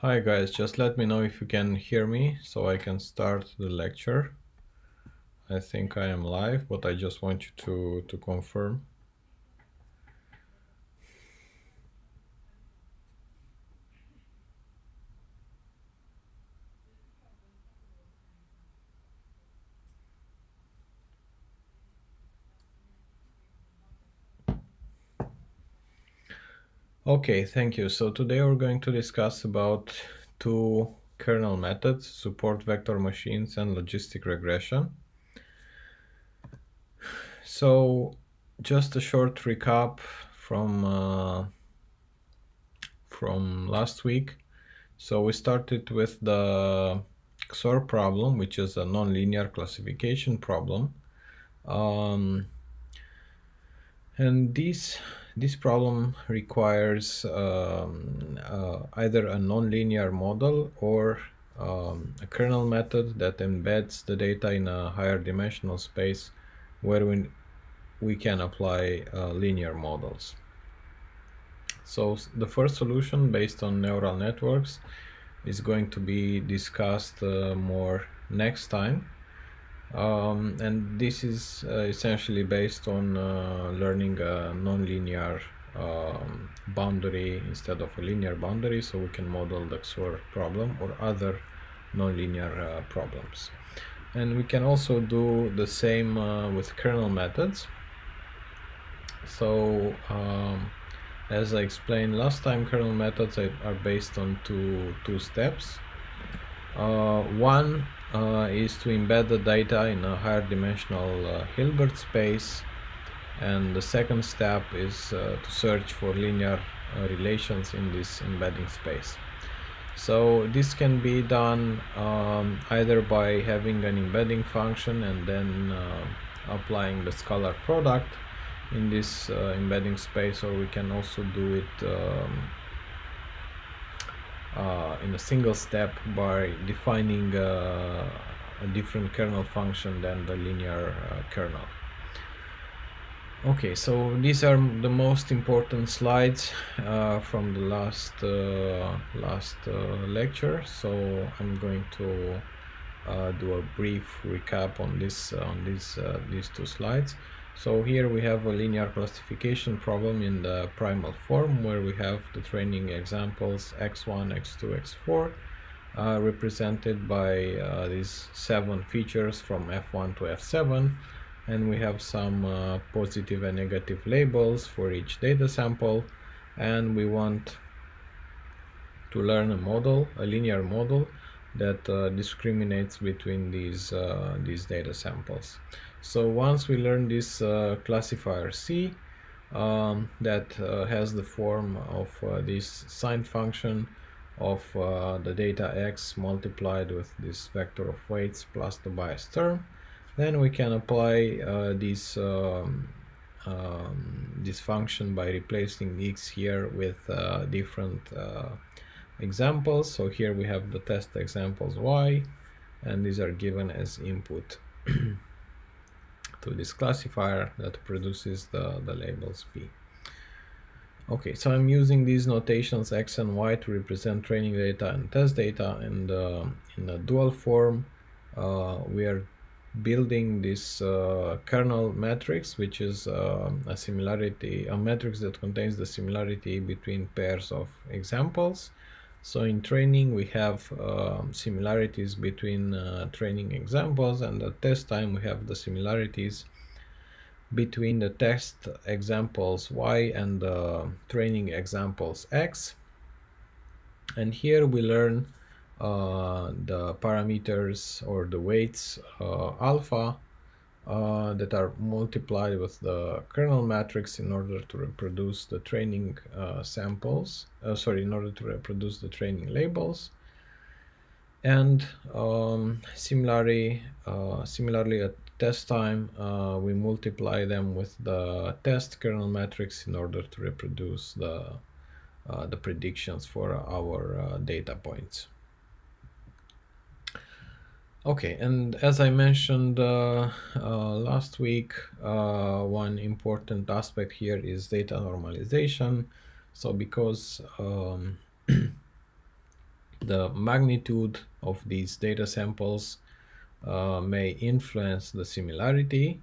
Hi guys, just let me know if you can hear me so I can start the lecture. I think I am live, but I just want you to confirm. Okay, thank you. So today we're going to discuss about two kernel methods, support vector machines and logistic regression. So just a short recap from last week. So we started with the XOR problem, which is a nonlinear classification problem. And this problem requires either a nonlinear model or a kernel method that embeds the data in a higher dimensional space where we can apply linear models. So the first solution based on neural networks is going to be discussed more next time. And this is essentially based on learning a nonlinear boundary instead of a linear boundary, so we can model the XOR problem or other nonlinear problems. And we can also do the same with kernel methods. So as I explained last time, kernel methods are based on two steps. One is to embed the data in a higher dimensional Hilbert space, and the second step is to search for linear relations in this embedding space. So this can be done either by having an embedding function and then applying the scalar product in this embedding space, or we can also do it in a single step by defining a different kernel function than the linear kernel. Okay, so these are the most important slides from the last lecture. So I'm going to do a brief recap on these two slides. So here we have a linear classification problem in the primal form where we have the training examples x1, x2, x4 represented by these 7 features from f1 to f7, and we have some positive and negative labels for each data sample, and we want to learn a linear model that discriminates between these data samples. So once we learn this classifier C that has the form of this sign function of the data x multiplied with this vector of weights plus the bias term, then we can apply this function by replacing x here with different examples. So here we have the test examples y, and these are given as input to this classifier that produces the labels p. Okay, so I'm using these notations x and y to represent training data and test data, and in a dual form we are building this kernel matrix, which is a matrix that contains the similarity between pairs of examples. So in training we have similarities between training examples, and at test time we have the similarities between the test examples y and the training examples x. And here we learn the parameters or the weights alpha that are multiplied with the kernel matrix in order to reproduce the training in order to reproduce the training labels. And similarly at test time we multiply them with the test kernel matrix in order to reproduce the predictions for our data points. Okay, and as I mentioned last week, one important aspect here is data normalization. So because the magnitude of these data samples may influence the similarity.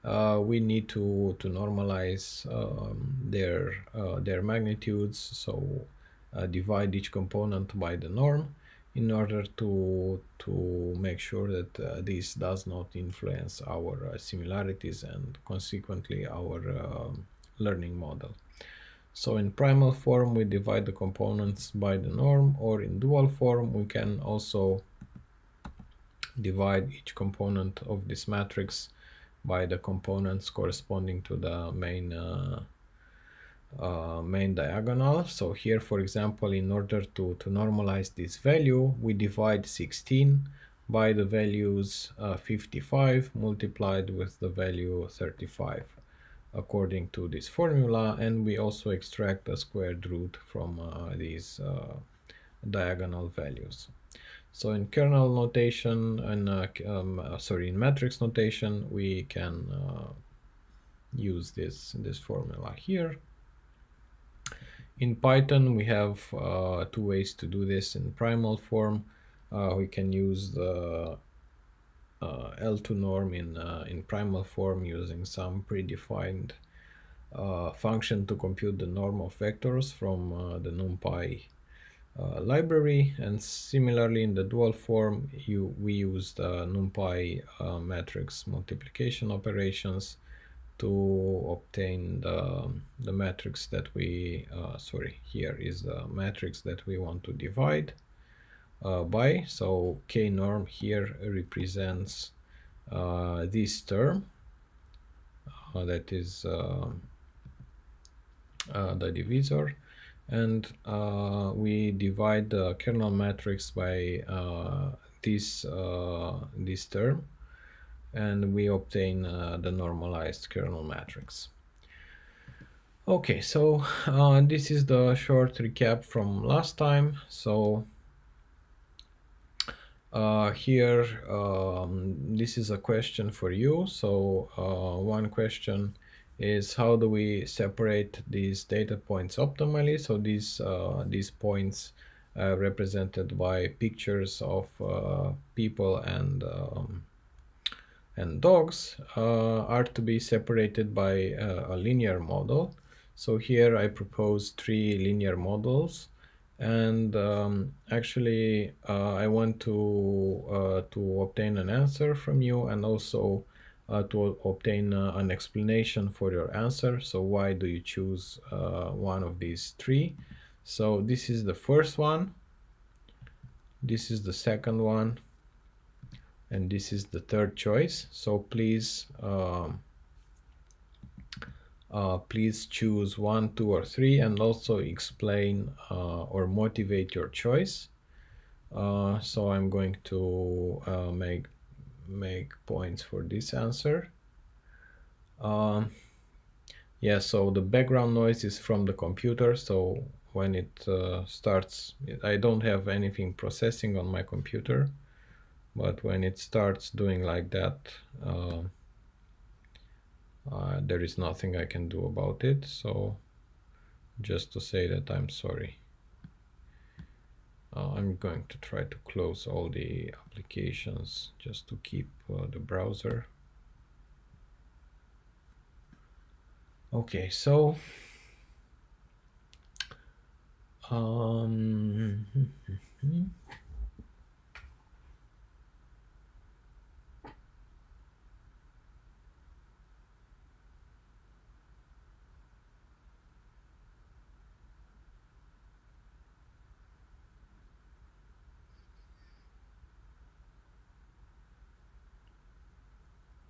We need to normalize their magnitudes, so divide each component by the norm in order to make sure that this does not influence our similarities and consequently our learning model. So in primal form, we divide the components by the norm, or in dual form, we can also divide each component of this matrix by the components corresponding to the main diagonal. So here, for example, in order to normalize this value, we divide 16 by the values 55 multiplied with the value 35 according to this formula, and we also extract a squared root from these diagonal values. So in kernel notation and in matrix notation, we can use this formula here. In Python, we have two ways to do this. In primal form, we can use the L2 norm in primal form using some predefined function to compute the norm of vectors from the NumPy library, and similarly in the dual form we use the NumPy matrix multiplication operations to obtain the matrix that we here is the matrix that we want to divide by. So k norm here represents this term that is the divisor, and we divide the kernel matrix by this term, and we obtain the normalized kernel matrix. Okay, so this is the short recap from last time. So here this is a question for you. So one question is, how do we separate these data points optimally? So these points represented by pictures of people and dogs are to be separated by a linear model. So here I propose 3 linear models, and actually I want to obtain an answer from you, and also to obtain an explanation for your answer. So why do you choose one of these 3? So this is the first one, this is the second one, and this is the third choice. So please please choose 1, 2, or 3, and also explain or motivate your choice. So I'm going to make points for this answer. Yeah, so the background noise is from the computer, so when it starts, I don't have anything processing on my computer, but when it starts doing like that, there is nothing I can do about it. So just to say that I'm sorry. I'm going to try to close all the applications just to keep the browser. Okay, so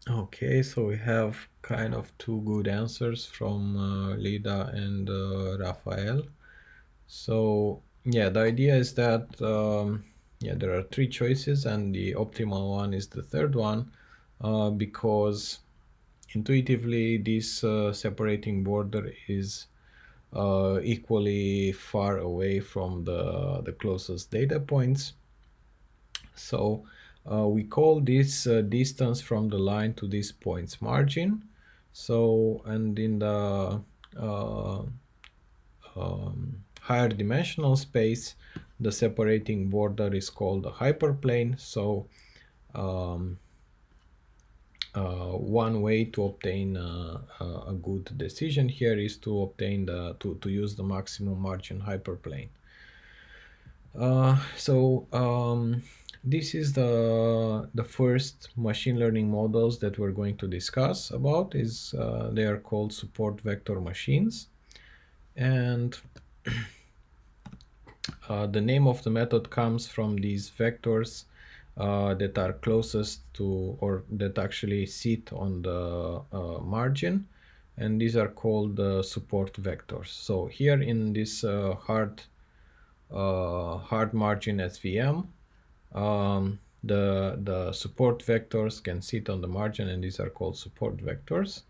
okay, so we have kind of 2 good answers from Lida and Rafael. So yeah, the idea is that yeah, there are 3 choices, and the optimal one is the third one, because intuitively this separating border is equally far away from the closest data points. So we call this distance from the line to this point's margin. So, and in the higher dimensional space, the separating border is called a hyperplane. So one way to obtain a good decision here is to obtain to use the maximum margin hyperplane. This is the first machine learning models that we're going to discuss about. They are called support vector machines, and the name of the method comes from these vectors that are closest to, or that actually sit on the margin, and these are called support vectors. So here in this hard margin SVM, the support vectors can sit on the margin, and these are called support vectors.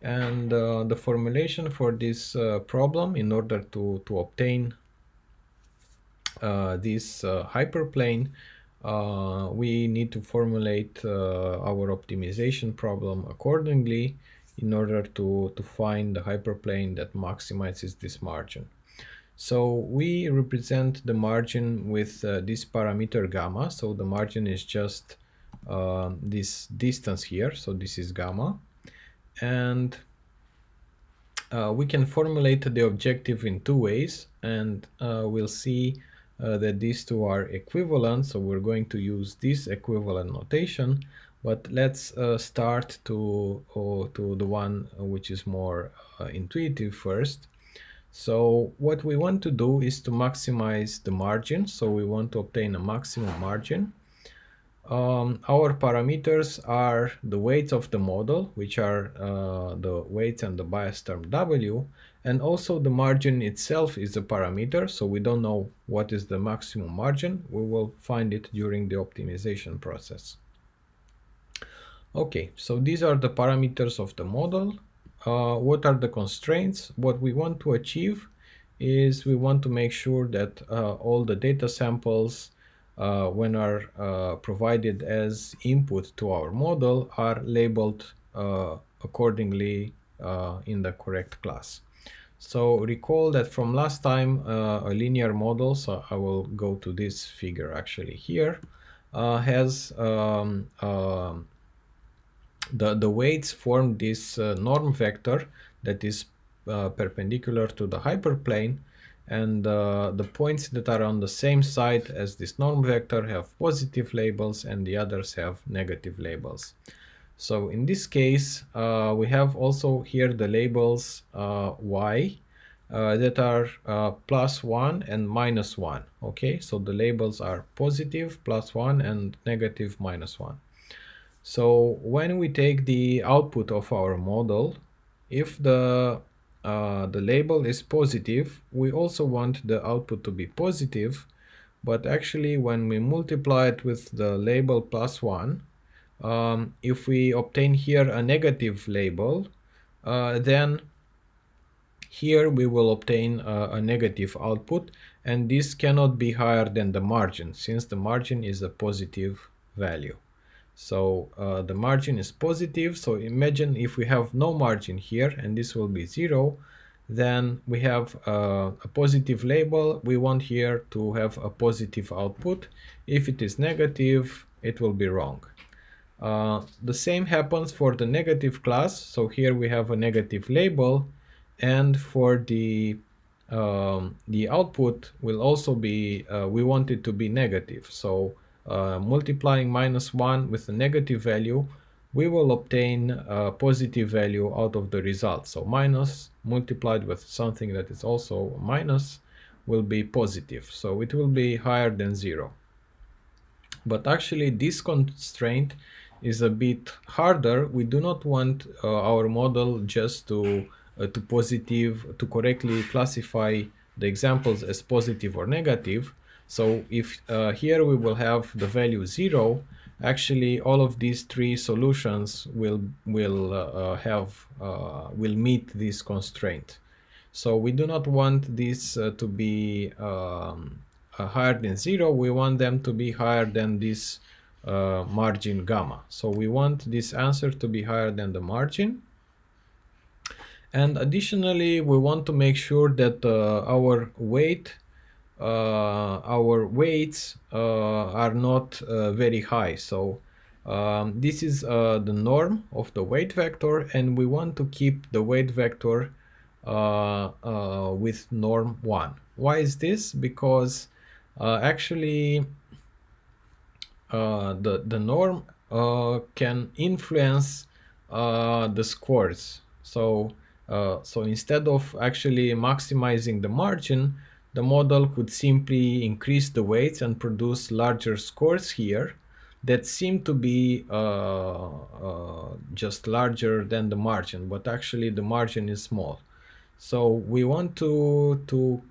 And the formulation for this problem, in order to obtain this hyperplane, we need to formulate our optimization problem accordingly in order to find the hyperplane that maximizes this margin. So we represent the margin with this parameter gamma. So the margin is just this distance here. So this is gamma. And we can formulate the objective in two ways, and we'll see that these two are equivalent. So we're going to use this equivalent notation, but let's start to the one which is more intuitive first. So what we want to do is to maximize the margin. So we want to obtain a maximum margin. Our parameters are the weights of the model, which are the weights and the bias term W, and also the margin itself is a parameter, so we don't know what is the maximum margin. We will find it during the optimization process. Okay, so these are the parameters of the model. What are the constraints? What we want to achieve is we want to make sure that all the data samples, when are provided as input to our model, are labeled accordingly in the correct class. So recall that from last time, a linear model, so I will go to this figure actually here, has the weights form this norm vector that is perpendicular to the hyperplane, and the points that are on the same side as this norm vector have positive labels and the others have negative labels. So in this case, we have also here the labels y that are +1 and -1. Okay, so the labels are positive +1 and negative -1. So when we take the output of our model, if the label is positive, we also want the output to be positive, but actually when we multiply it with the label +1, if we obtain here a negative label, then here we will obtain a negative output, and this cannot be higher than the margin, since the margin is a positive value. So the margin is positive. So imagine if we have no margin here, and this will be 0, then we have a positive label. We want here to have a positive output. If it is negative, it will be wrong. The same happens for the negative class. So here we have a negative label, and for the output will also be, we want it to be negative. So multiplying -1 with a negative value, we will obtain a positive value out of the result. So minus multiplied with something that is also minus will be positive. So it will be higher than 0. But actually this constraint is a bit harder. We do not want our model just to correctly classify the examples as positive or negative. So if here we will have the value 0, actually all of these three solutions will meet this constraint. So we do not want this to be higher than 0. We want them to be higher than this margin gamma. So we want this answer to be higher than the margin. And additionally, we want to make sure that our weight our weights are not very high. So this is the norm of the weight vector, and we want to keep the weight vector with norm 1. Why is this? Because actually the norm can influence the scores. So instead of actually maximizing the margin, the model could simply increase the weights and produce larger scores here that seem to be just larger than the margin, but actually the margin is small. So we want to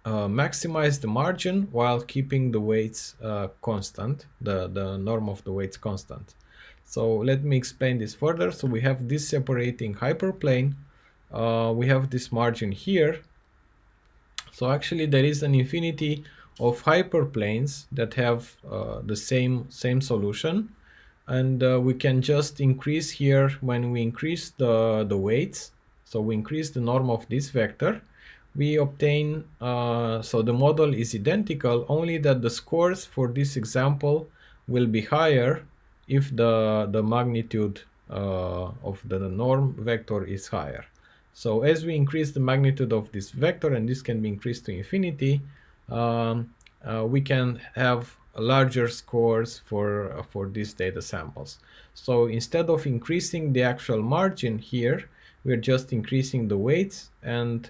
maximize the margin while keeping the weights constant, the norm of the weights constant. So let me explain this further. So we have this separating hyperplane. We have this margin here. So actually there is an infinity of hyperplanes that have the same solution. And we can just increase here when we increase the weights. So we increase the norm of this vector. We obtain, so the model is identical, only that the scores for this example will be higher if the magnitude of the norm vector is higher. So as we increase the magnitude of this vector, and this can be increased to infinity, we can have larger scores for these data samples. So instead of increasing the actual margin here, we're just increasing the weights, and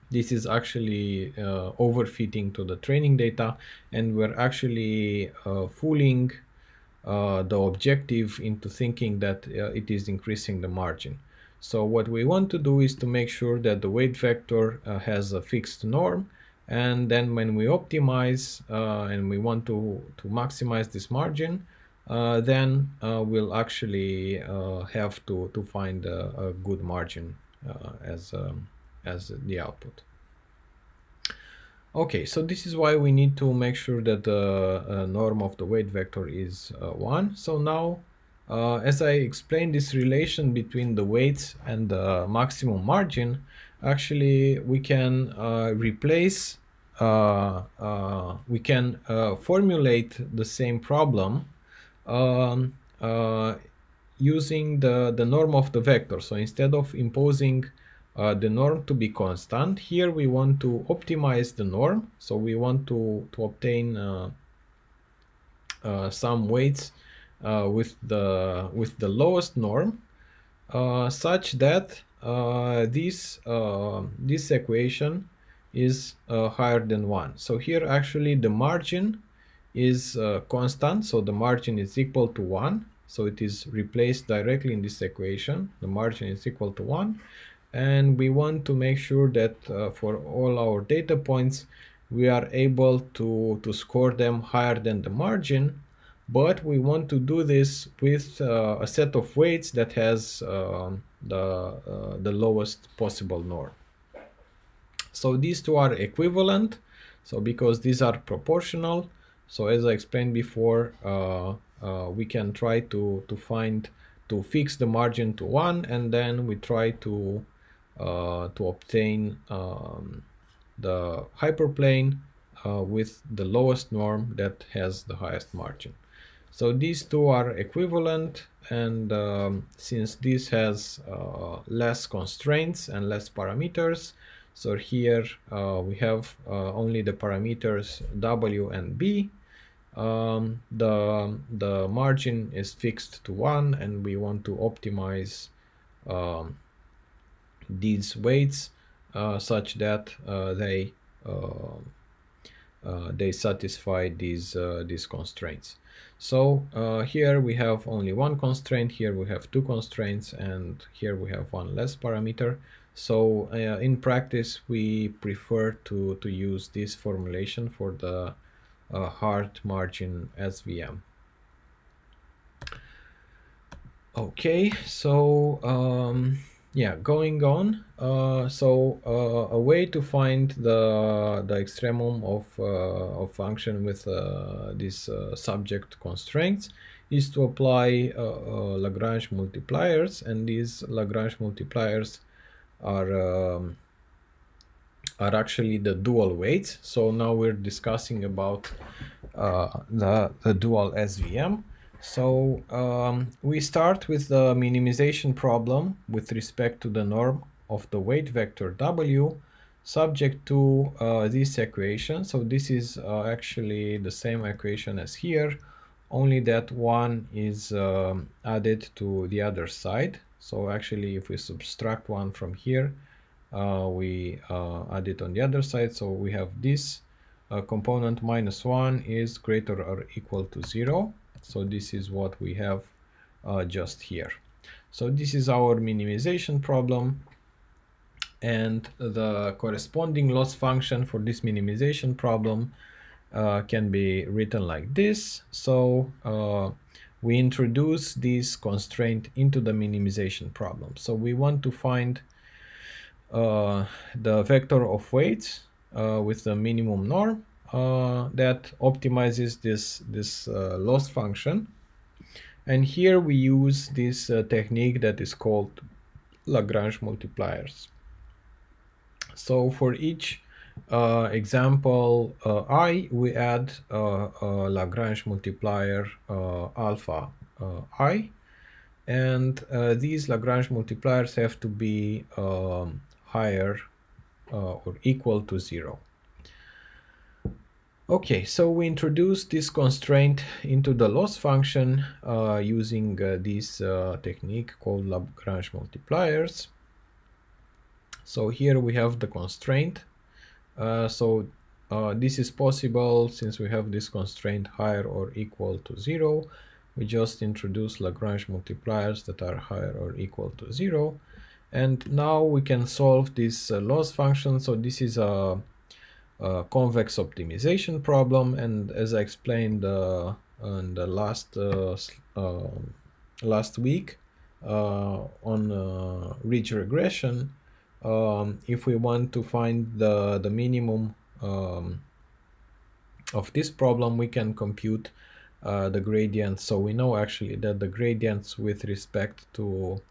this is actually overfitting to the training data, and we're actually fooling the objective into thinking that it is increasing the margin. So what we want to do is to make sure that the weight vector has a fixed norm, and then when we optimize and we want to maximize this margin, then we'll actually have to find a good margin as the output. Okay, so this is why we need to make sure that the norm of the weight vector is 1. So now, as I explained this relation between the weights and the maximum margin, actually we can replace, we can formulate the same problem using the norm of the vector. So instead of imposing the norm to be constant, here we want to optimize the norm. So we want to obtain some weights with the lowest norm, such that this equation is higher than 1. So here actually the margin is constant, so the margin is equal to 1. So it is replaced directly in this equation. The margin is equal to 1. And we want to make sure that for all our data points, we are able to score them higher than the margin, but we want to do this with a set of weights that has the lowest possible norm. So these two are equivalent, so because these are proportional, so as I explained before, we can try to fix the margin to 1, and then we try to obtain the hyperplane with the lowest norm that has the highest margin. So these two are equivalent, and since this has less constraints and less parameters, so here we have only the parameters W and B. The margin is fixed to 1, and we want to optimize these weights such that they satisfy these constraints. So here we have only one constraint, here we have two constraints, and here we have one less parameter. So in practice, we prefer to use this formulation for the hard margin SVM. Okay, so yeah, going on. So a way to find the extremum of function with these subject constraints is to apply Lagrange multipliers, and these Lagrange multipliers are are actually the dual weights. So now we're discussing about the dual SVM. So we start with the minimization problem with respect to the norm of the weight vector W subject to this equation. So this is actually the same equation as here, only that one is added to the other side. So actually if we subtract one from here, we add it on the other side. So we have this component -1 is greater or equal to 0. So this is what we have just here. So this is our minimization problem, and the corresponding loss function for this minimization problem can be written like this. So we introduce this constraint into the minimization problem. So we want to find the vector of weights with the minimum norm that optimizes this loss function. And here we use this technique that is called Lagrange multipliers. So for each example I, we add a Lagrange multiplier alpha I, and these Lagrange multipliers have to be higher or equal to 0. Okay, so we introduce this constraint into the loss function using this technique called Lagrange multipliers. So here we have the constraint. This is possible since we have this constraint higher or equal to 0. We just introduce Lagrange multipliers that are higher or equal to 0. And now we can solve this loss function. So this is a convex optimization problem, and as I explained in the last week on ridge regression, if we want to find the minimum of this problem, we can compute the gradients. So we know actually that the gradients with respect to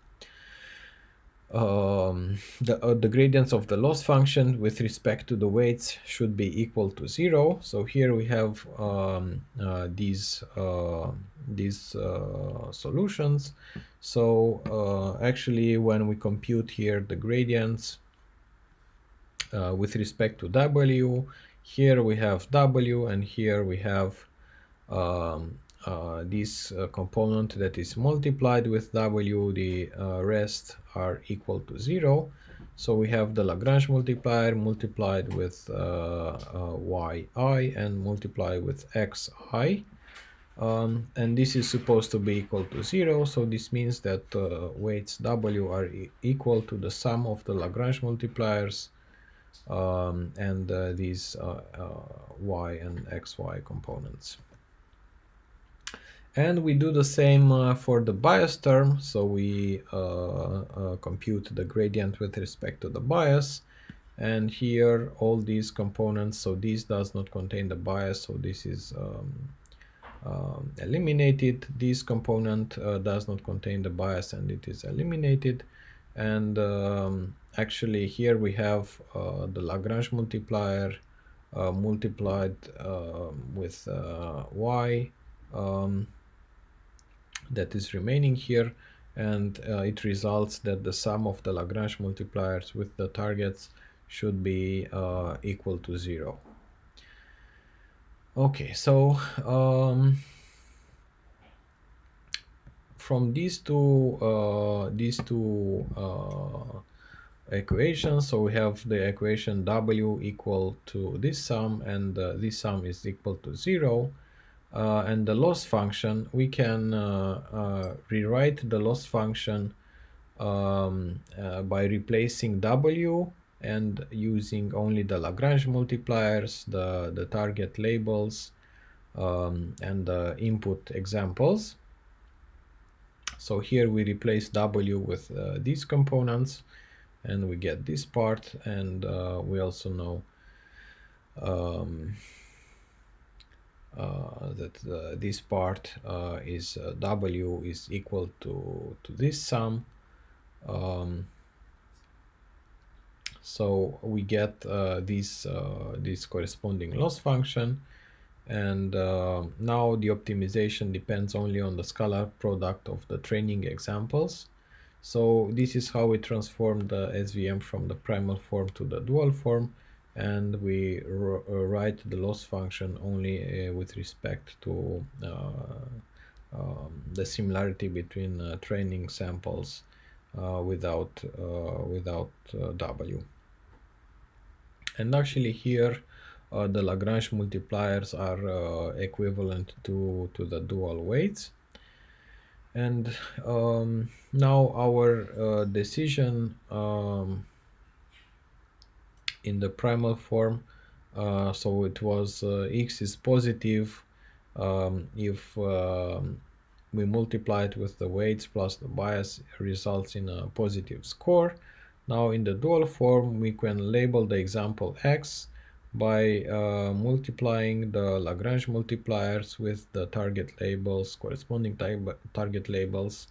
the gradients of the loss function with respect to the weights should be equal to 0. So here we have these solutions. So actually when we compute here the gradients with respect to W, here we have W, and here we have this component that is multiplied with W, the rest are equal to 0. So we have the Lagrange multiplier multiplied with yi and multiplied with xi. And this is supposed to be equal to 0. So this means that weights W are equal to the sum of the Lagrange multipliers and these y and xy components. And we do the same for the bias term. So we compute the gradient with respect to the bias. And here all these components, so this does not contain the bias, so this is eliminated. This component does not contain the bias, and it is eliminated. And actually here we have the Lagrange multiplier multiplied with y that is remaining here, and it results that the sum of the Lagrange multipliers with the targets should be equal to 0. Okay, so from these two equations, so we have the equation W equal to this sum, and this sum is equal to 0. And the loss function, we can rewrite the loss function by replacing W and using only the Lagrange multipliers, the target labels, and the input examples. So here we replace W with these components, and we get this part, and we also know that this part is W is equal to this sum. So we get this corresponding loss function, and now the optimization depends only on the scalar product of the training examples. So this is how we transform the SVM from the primal form to the dual form, and we write the loss function only with respect to the similarity between training samples without W. And actually here the Lagrange multipliers are equivalent to the dual weights. And now our decision in the primal form, so it was x is positive if we multiply it with the weights plus the bias, results in a positive score. Now in the dual form we can label the example x by multiplying the Lagrange multipliers with the target labels, corresponding target labels,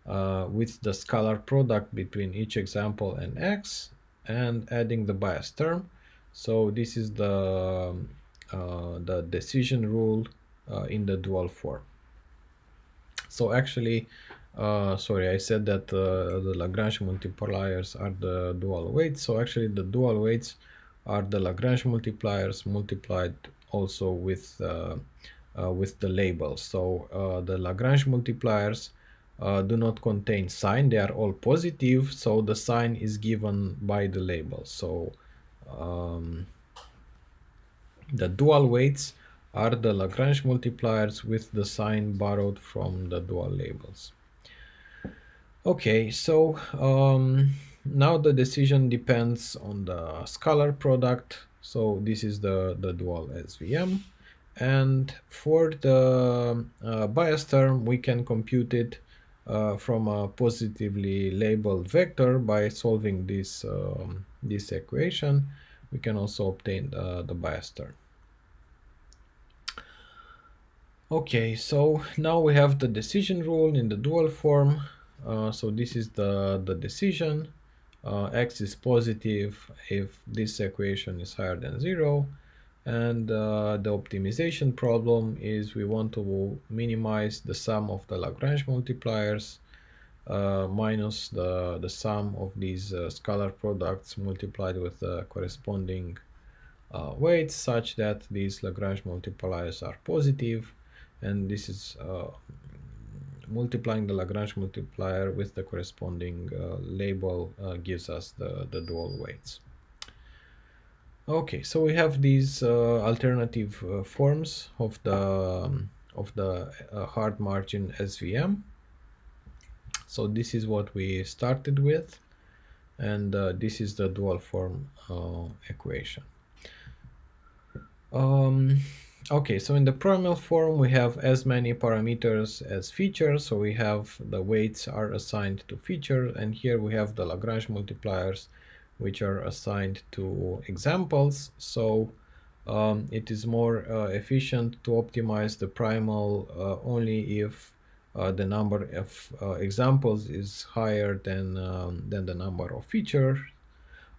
with the scalar product between each example and x, and adding the bias term. So this is the decision rule in the dual form. So actually, sorry, I said that the Lagrange multipliers are the dual weights. So actually the dual weights are the Lagrange multipliers multiplied also with the labels. So the Lagrange multipliers do not contain sign, they are all positive, so the sign is given by the label. So the dual weights are the Lagrange multipliers with the sign borrowed from the dual labels. Okay, so now the decision depends on the scalar product. So this is the dual SVM. And for the bias term, we can compute it from a positively labeled vector by solving this equation. We can also obtain the bias term. Okay, so now we have the decision rule in the dual form. So this is the decision. X is positive if this equation is higher than 0. And the optimization problem is we want to minimize the sum of the Lagrange multipliers minus the sum of these scalar products multiplied with the corresponding weights, such that these Lagrange multipliers are positive, and this is multiplying the Lagrange multiplier with the corresponding label gives us the dual weights. Okay, so we have these alternative forms of the hard margin SVM. So this is what we started with, and this is the dual form equation. Okay, so in the primal form we have as many parameters as features, so we have the weights are assigned to feature, and here we have the Lagrange multipliers which are assigned to examples. So it is more efficient to optimize the primal only if the number of examples is higher than the number of features.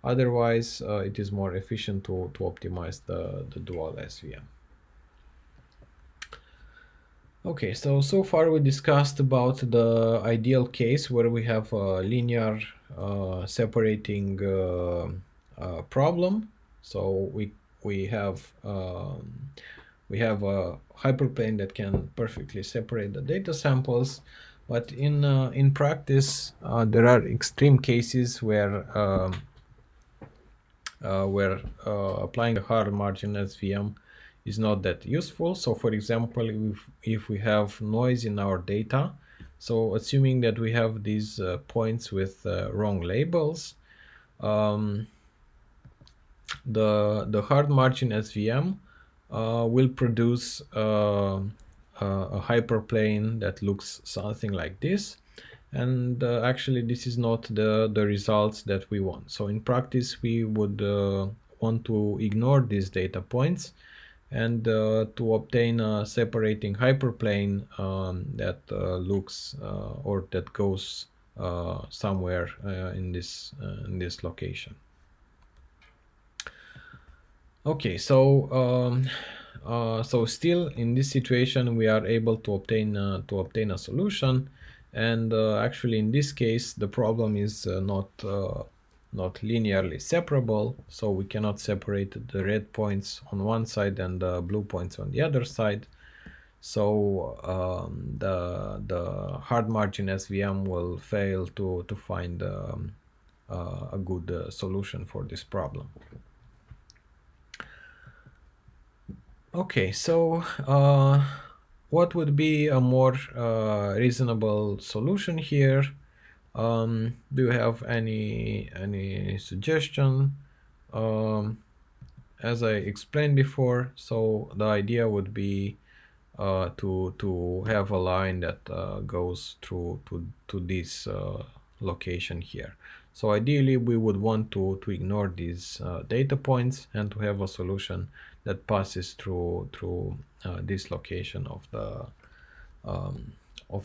Otherwise it is more efficient to optimize the dual SVM. Okay, so far we discussed about the ideal case where we have a linear separating problem. So we have a hyperplane that can perfectly separate the data samples, but in practice there are extreme cases where applying the hard margin SVM is not that useful. So for example, if we have noise in our data, so assuming that we have these points with wrong labels, the hard margin SVM will produce a hyperplane that looks something like this. And actually this is not the results that we want. So in practice we would want to ignore these data points and to obtain a separating hyperplane that looks or that goes somewhere in this location. Okay, so still in this situation we are able to obtain a solution, and actually in this case the problem is not linearly separable, so we cannot separate the red points on one side and the blue points on the other side. So the hard margin SVM will fail to find a good solution for this problem. Okay, so what would be a more reasonable solution here? Do you have any suggestion? As I explained before, so the idea would be to have a line that goes through to this location here. So ideally we would want to ignore these data points and to have a solution that passes through this location of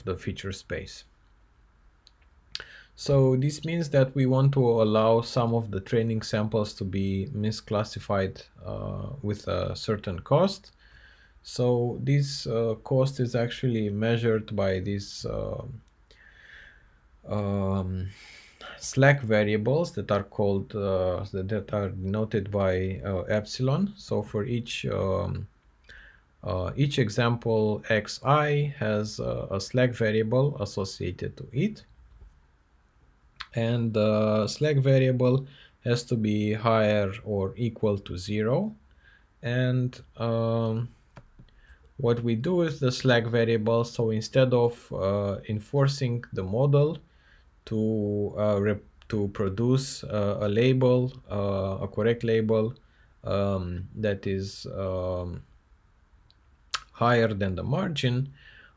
the feature space. So this means that we want to allow some of the training samples to be misclassified with a certain cost. So this cost is actually measured by this slack variables that are called that are denoted by epsilon. So for each example xi has a slack variable associated to it, and the slack variable has to be higher or equal to 0. And what we do with the slack variable, so instead of enforcing the model to produce a label, a correct label that is higher than the margin,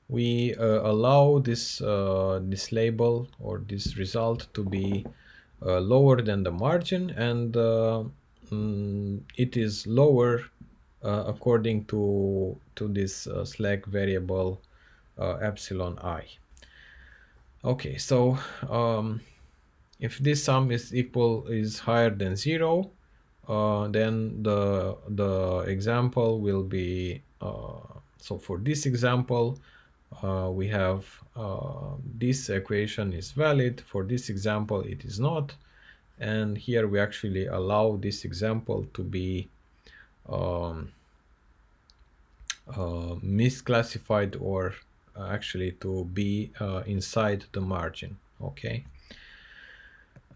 we allow this label or this result to be lower than the margin, and it is lower according to this slack variable epsilon I. Okay, so if this sum is higher than 0, then the example will be so for this example we have this equation is valid. For this example it is not, and here we actually allow this example to be misclassified, or actually to be inside the margin. Okay.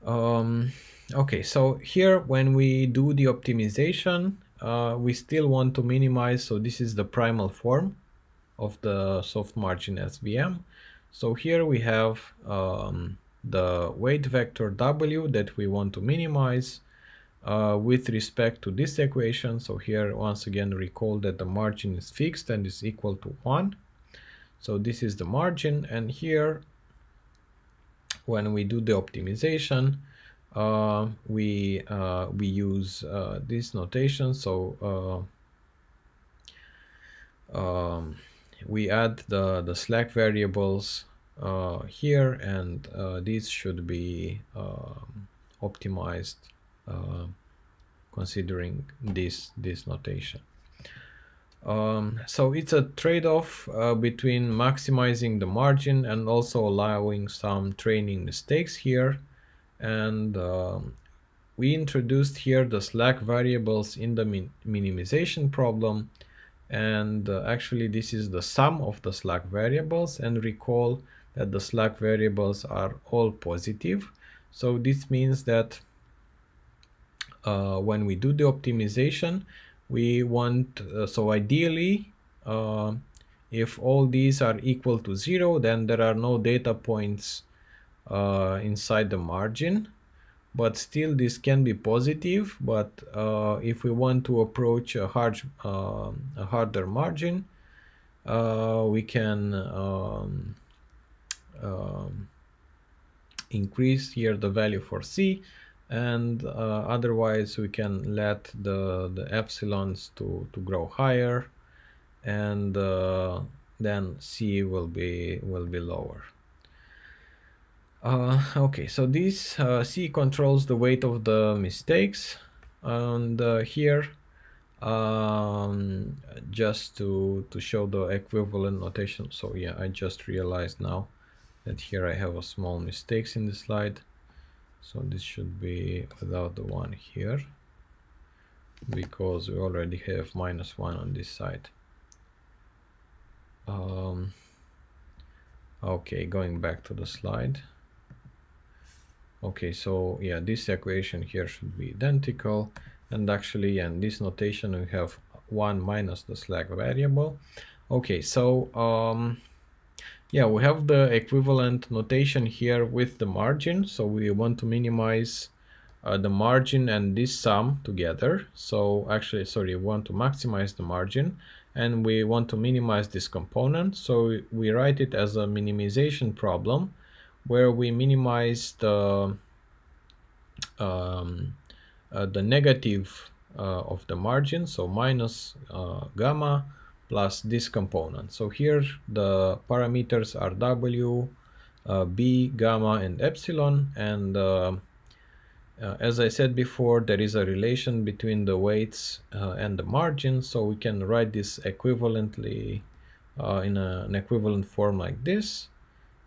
Okay, so here when we do the optimization, we still want to minimize. So this is the primal form of the soft margin SVM. So here we have the weight vector W that we want to minimize with respect to this equation. So here once again recall that the margin is fixed and is equal to 1. So this is the margin, and here when we do the optimization we use this notation. So we add the slack variables here, and these should be optimized considering this notation. So it's a trade-off between maximizing the margin and also allowing some training mistakes here. And we introduced here the slack variables in the minimization problem, and actually this is the sum of the slack variables, and recall that the slack variables are all positive. So this means that when we do the optimization, we want so ideally if all these are equal to 0, then there are no data points inside the margin, but still this can be positive. But if we want to approach a harder margin, we can increase here the value for C, and otherwise we can let the epsilons to grow higher, and then C will be lower. Okay, so this C controls the weight of the mistakes, and here just to show the equivalent notation. So yeah, I just realized now that here I have a small mistakes in the slide. So this should be without the 1 here, because we already have -1 on this side. Okay, going back to the slide. Okay, so yeah, this equation here should be identical, and actually in this notation we have 1 minus the slack variable. Okay, so yeah, we have the equivalent notation here with the margin, so we want to minimize the margin and this sum together. So actually, sorry, we want to maximize the margin and we want to minimize this component. So we write it as a minimization problem where we minimize the negative of the margin, so minus gamma plus this component. So here the parameters are w, b, gamma, and epsilon, and as I said before, there is a relation between the weights and the margin, so we can write this equivalently in an equivalent form like this,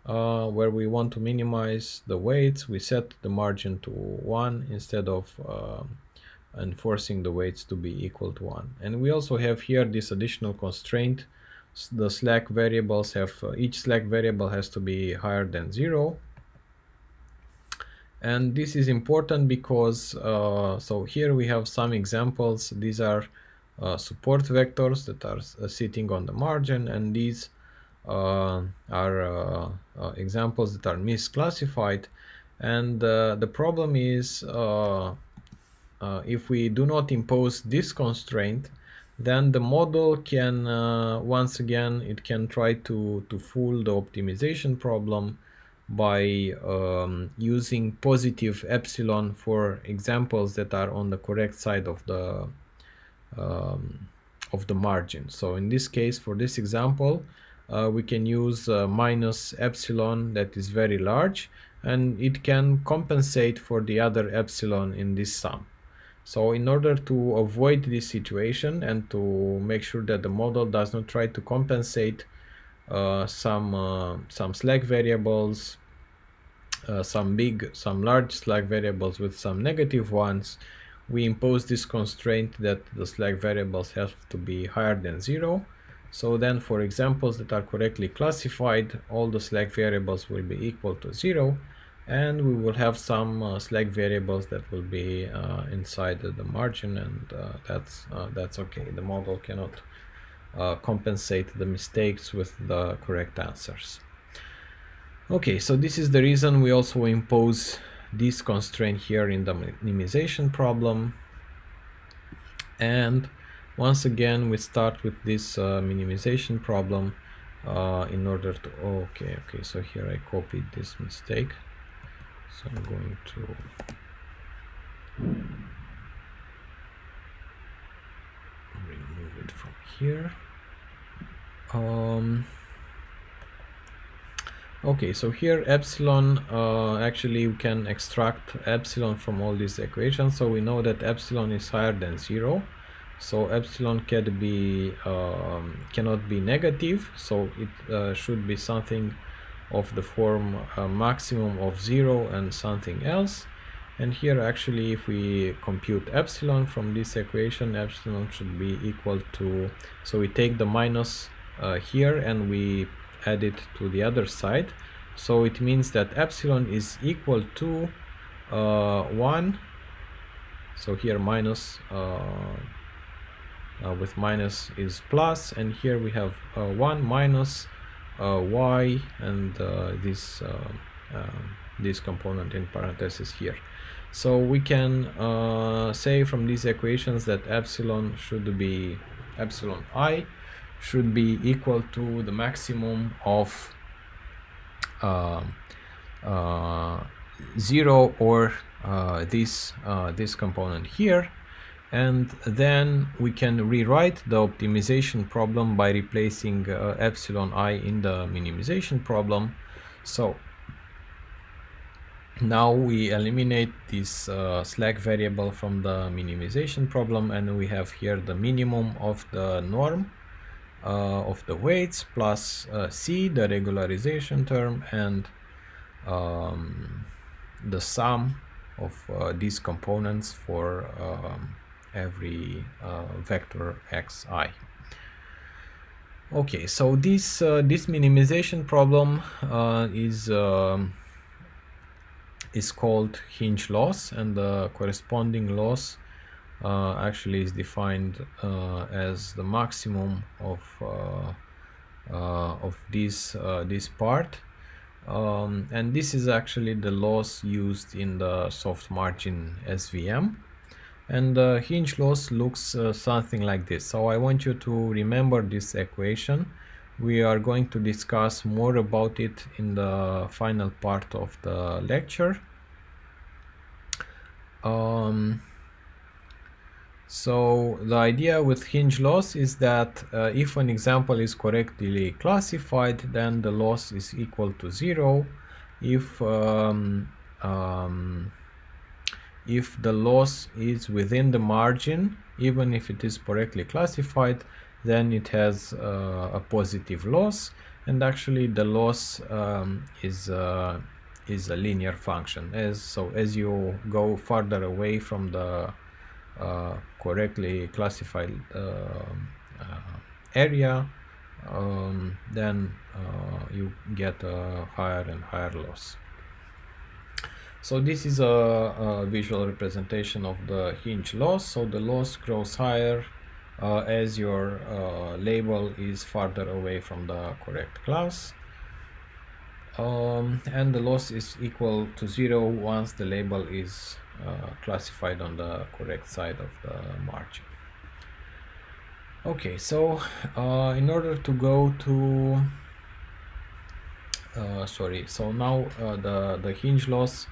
where we want to minimize the weights. We set the margin to 1 instead of enforcing the weights to be equal to 1. And we also have here this additional constraint. The slack variables have, each slack variable has to be higher than 0. And this is important because, so here we have some examples. These are support vectors that are sitting on the margin, and these are examples that are misclassified. And the problem is, if we do not impose this constraint, then the model can, once again, it can try to fool the optimization problem by using positive epsilon for examples that are on the correct side of the margin. So in this case, for this example, we can use minus epsilon that is very large, and it can compensate for the other epsilon in this sum. So in order to avoid this situation and to make sure that the model does not try to compensate some slack variables, some large slack variables with some negative ones, we impose this constraint that the slack variables have to be higher than 0. So then for examples that are correctly classified, all the slack variables will be equal to 0, and we will have some slack variables that will be inside the margin, and that's okay. The model cannot compensate the mistakes with the correct answers. Okay, so this is the reason we also impose this constraint here in the minimization problem. And once again, we start with this minimization problem in order to, okay, so here I copied this mistake. So I'm going to remove it from here. Okay, so here epsilon, actually we can extract epsilon from all these equations. So we know that epsilon is higher than 0. So epsilon cannot be negative. So it should be something of the form maximum of 0 and something else. And here actually if we compute epsilon from this equation, epsilon should be equal to, so we take the minus here and we add it to the other side. So it means that epsilon is equal to 1. So here minus with minus is plus, and here we have 1 minus y and this component in parentheses here. So we can say from these equations that epsilon I should be equal to the maximum of 0 or this component here. And then we can rewrite the optimization problem by replacing epsilon I in the minimization problem. So Now we eliminate this slack variable from the minimization problem, and we have here the minimum of the norm of the weights plus C, the regularization term, and the sum of these components for every vector xi. Okay, so this minimization problem is called hinge loss, and the corresponding loss actually is defined as the maximum of this part, and this is actually the loss used in the soft margin SVM. And the hinge loss looks something like this. So I want you to remember this equation. We are going to discuss more about it in the final part of the lecture. So the idea with hinge loss is that if an example is correctly classified, then the loss is equal to 0. If the loss is within the margin, even if it is correctly classified, then it has a positive loss, and actually the loss is a linear function. As you go farther away from the correctly classified area, then you get a higher and higher loss. So this is a visual representation of the hinge loss. So the loss grows higher as your label is farther away from the correct class, and the loss is equal to 0 once the label is classified on the correct side of the margin. Okay, so in order to go to so now the hinge loss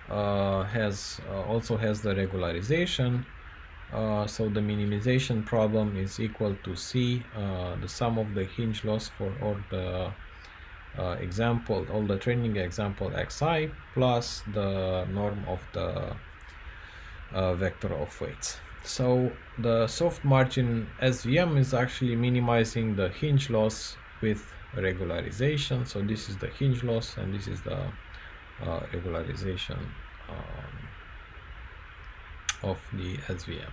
also has the regularization. So the minimization problem is equal to C, the sum of the hinge loss for all the all the training example xi plus the norm of the vector of weights. So the soft margin SVM is actually minimizing the hinge loss with regularization. So this is the hinge loss, and this is the regularization of the SVM.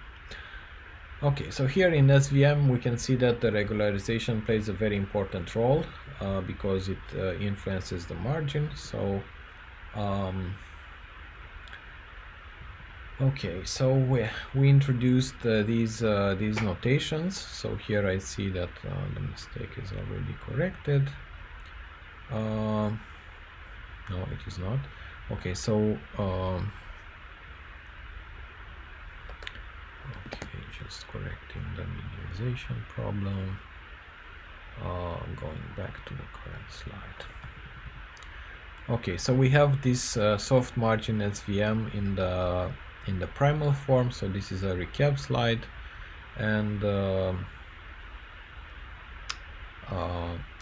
Okay, so here in SVM we can see that the regularization plays a very important role because it influences the margin. So okay, so we introduced these notations. So here I see that the mistake is already corrected. No, it is not. Okay, so okay, just correcting the minimization problem. Going back to the current slide. Okay, so we have this soft margin SVM in the primal form. So this is a recap slide, and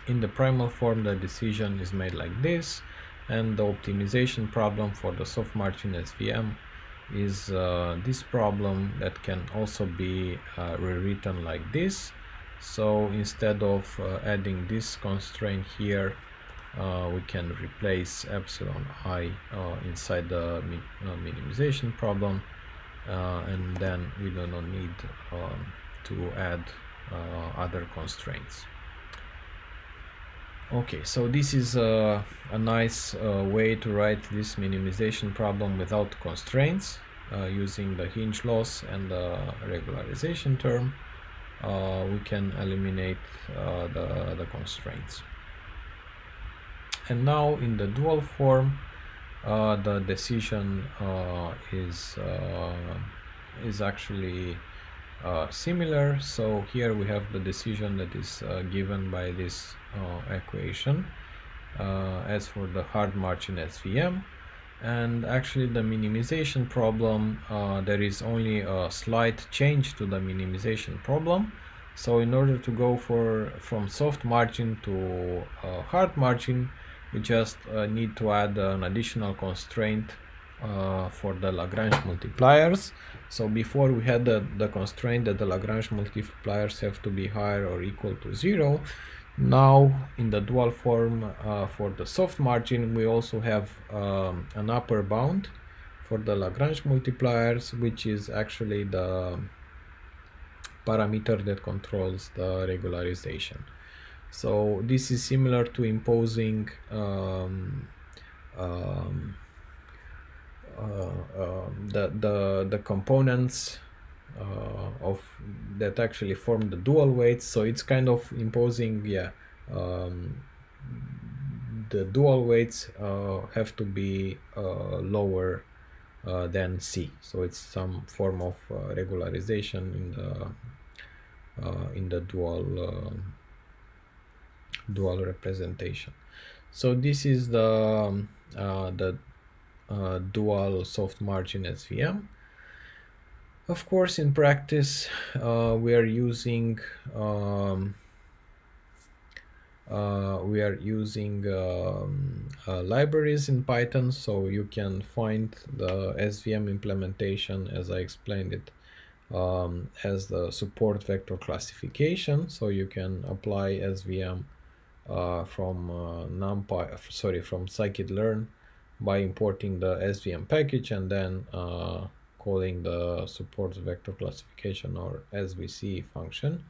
in the primal form the decision is made like this, and the optimization problem for the soft margin SVM is this problem that can also be rewritten like this. So instead of adding this constraint here, we can replace epsilon I inside the minimization problem, and then we do not need to add other constraints. Okay, so this is a nice way to write this minimization problem without constraints, using the hinge loss and the regularization term. We can eliminate the constraints. And now in the dual form, the decision is actually similar. So here we have the decision that is given by this equation as for the hard margin SVM, and actually the minimization problem, there is only a slight change to the minimization problem. So in order to go from soft margin to hard margin, we just need to add an additional constraint for the Lagrange multipliers. So before we had the constraint that the Lagrange multipliers have to be higher or equal to 0. Now in the dual form for the soft margin, we also have an upper bound for the Lagrange multipliers, which is actually the parameter that controls the regularization. So this is similar to imposing the components of that actually form the dual weights. So it's kind of imposing, the dual weights have to be lower than C. So it's some form of regularization in the dual representation. So this is the dual soft margin SVM. Of course, in practice, we are using libraries in Python, so you can find the SVM implementation as I explained it as the support vector classification. So you can apply SVM from from scikit-learn by importing the SVM package and then calling the support vector classification or SVC function.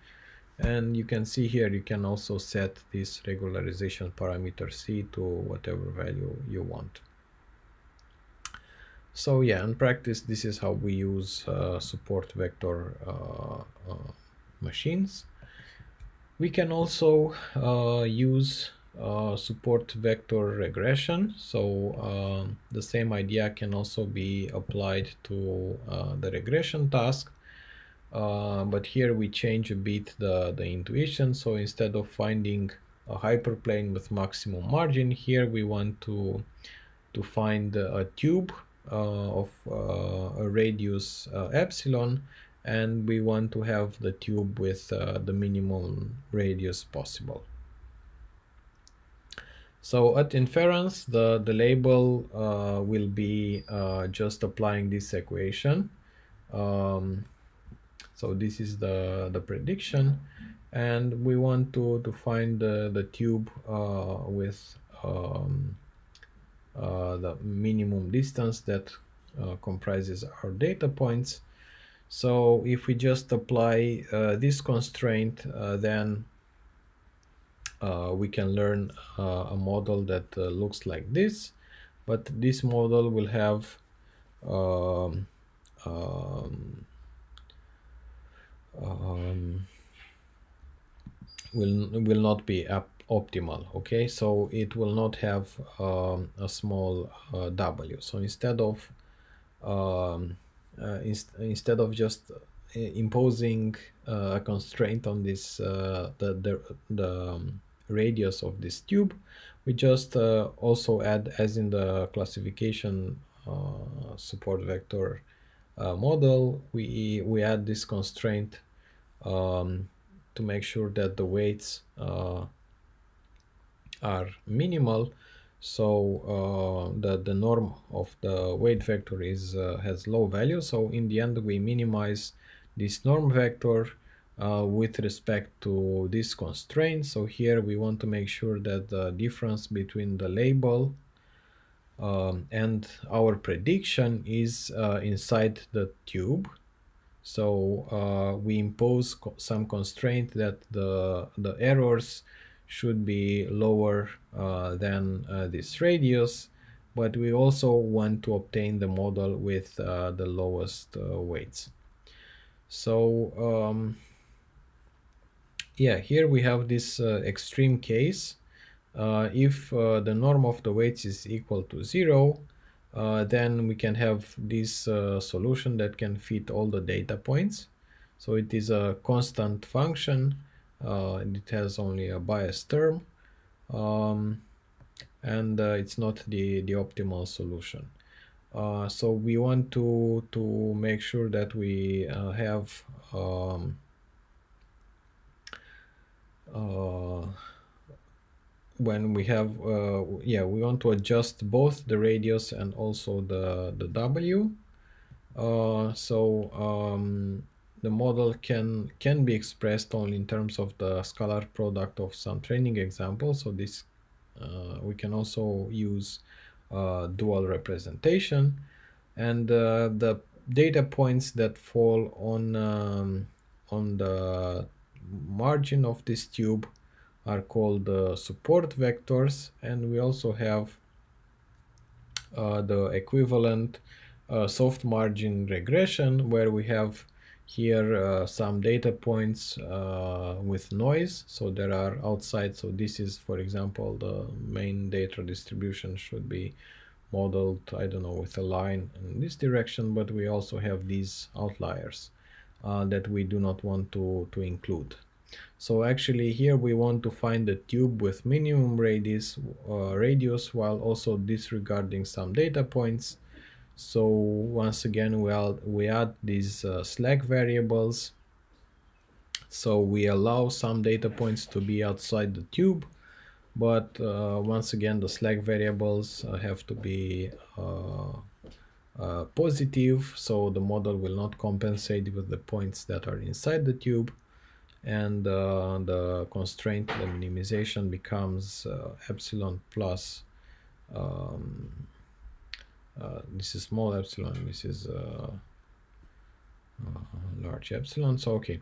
And you can see here you can also set this regularization parameter C to whatever value you want. So yeah, in practice, this is how we use support vector machines. We can also use support vector regression. So the same idea can also be applied to the regression task. But here we change a bit the intuition. So instead of finding a hyperplane with maximum margin, here we want to find a tube of a radius epsilon, and we want to have the tube with the minimum radius possible. So at inference, the label will be just applying this equation. So this is the prediction, and we want to find the tube with the minimum distance that comprises our data points. So if we just apply this constraint, then we can learn a model that looks like this, but this model will have will not be optimal. Okay, so it will not have a small w. So instead of just imposing a constraint on this the radius of this tube, we just also add, as in the classification support vector model, we add this constraint to make sure that the weights are minimal. So the norm of the weight vector is has low value. So in the end, we minimize this norm vector with respect to this constraint. So here we want to make sure that the difference between the label and our prediction is inside the tube. So we impose some constraint that the errors should be lower than this radius, but we also want to obtain the model with the lowest weights. So yeah, here we have this extreme case. If the norm of the weights is equal to 0, then we can have this solution that can fit all the data points. So it is a constant function, and it has only a bias term, and it's not the optimal solution. So we want to make sure that we have when we have we want to adjust both the radius and also the W. The model can be expressed only in terms of the scalar product of some training examples. So this we can also use dual representation, and the data points that fall on the margin of this tube are called support vectors, and we also have the equivalent soft margin regression, where we have here some data points with noise. So there are outside, so this is, for example, the main data distribution should be modeled, I don't know, with a line in this direction, but we also have these outliers that we do not want to include. So actually here we want to find the tube with minimum radius while also disregarding some data points. So once again, we add these slack variables. So we allow some data points to be outside the tube, but once again, the slack variables have to be positive, so the model will not compensate with the points that are inside the tube, and the constraint, the minimization, becomes epsilon plus this is small epsilon, this is large epsilon. So okay,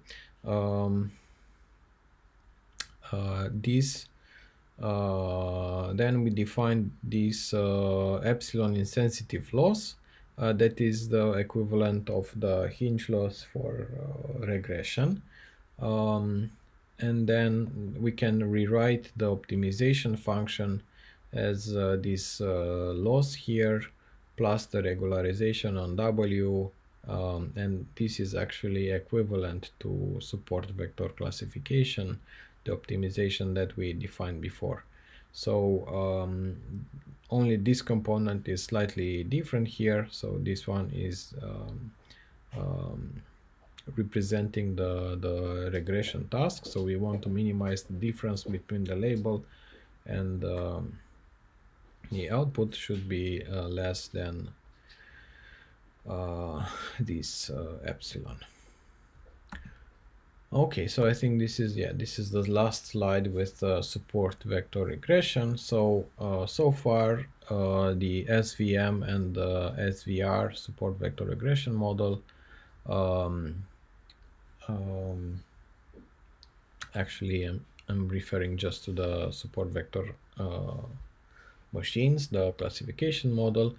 then we define this epsilon insensitive loss, that is the equivalent of the hinge loss for regression. And then we can rewrite the optimization function as this loss here plus the regularization on W, and this is actually equivalent to support vector classification, the optimization that we defined before. So only this component is slightly different here. So this one is representing the regression task. So we want to minimize the difference between the label and the output should be less than this epsilon. Okay, so I think this is the last slide with support vector regression. So so far the SVM and the SVR support vector regression model actually I'm referring just to the support vector machines. The classification model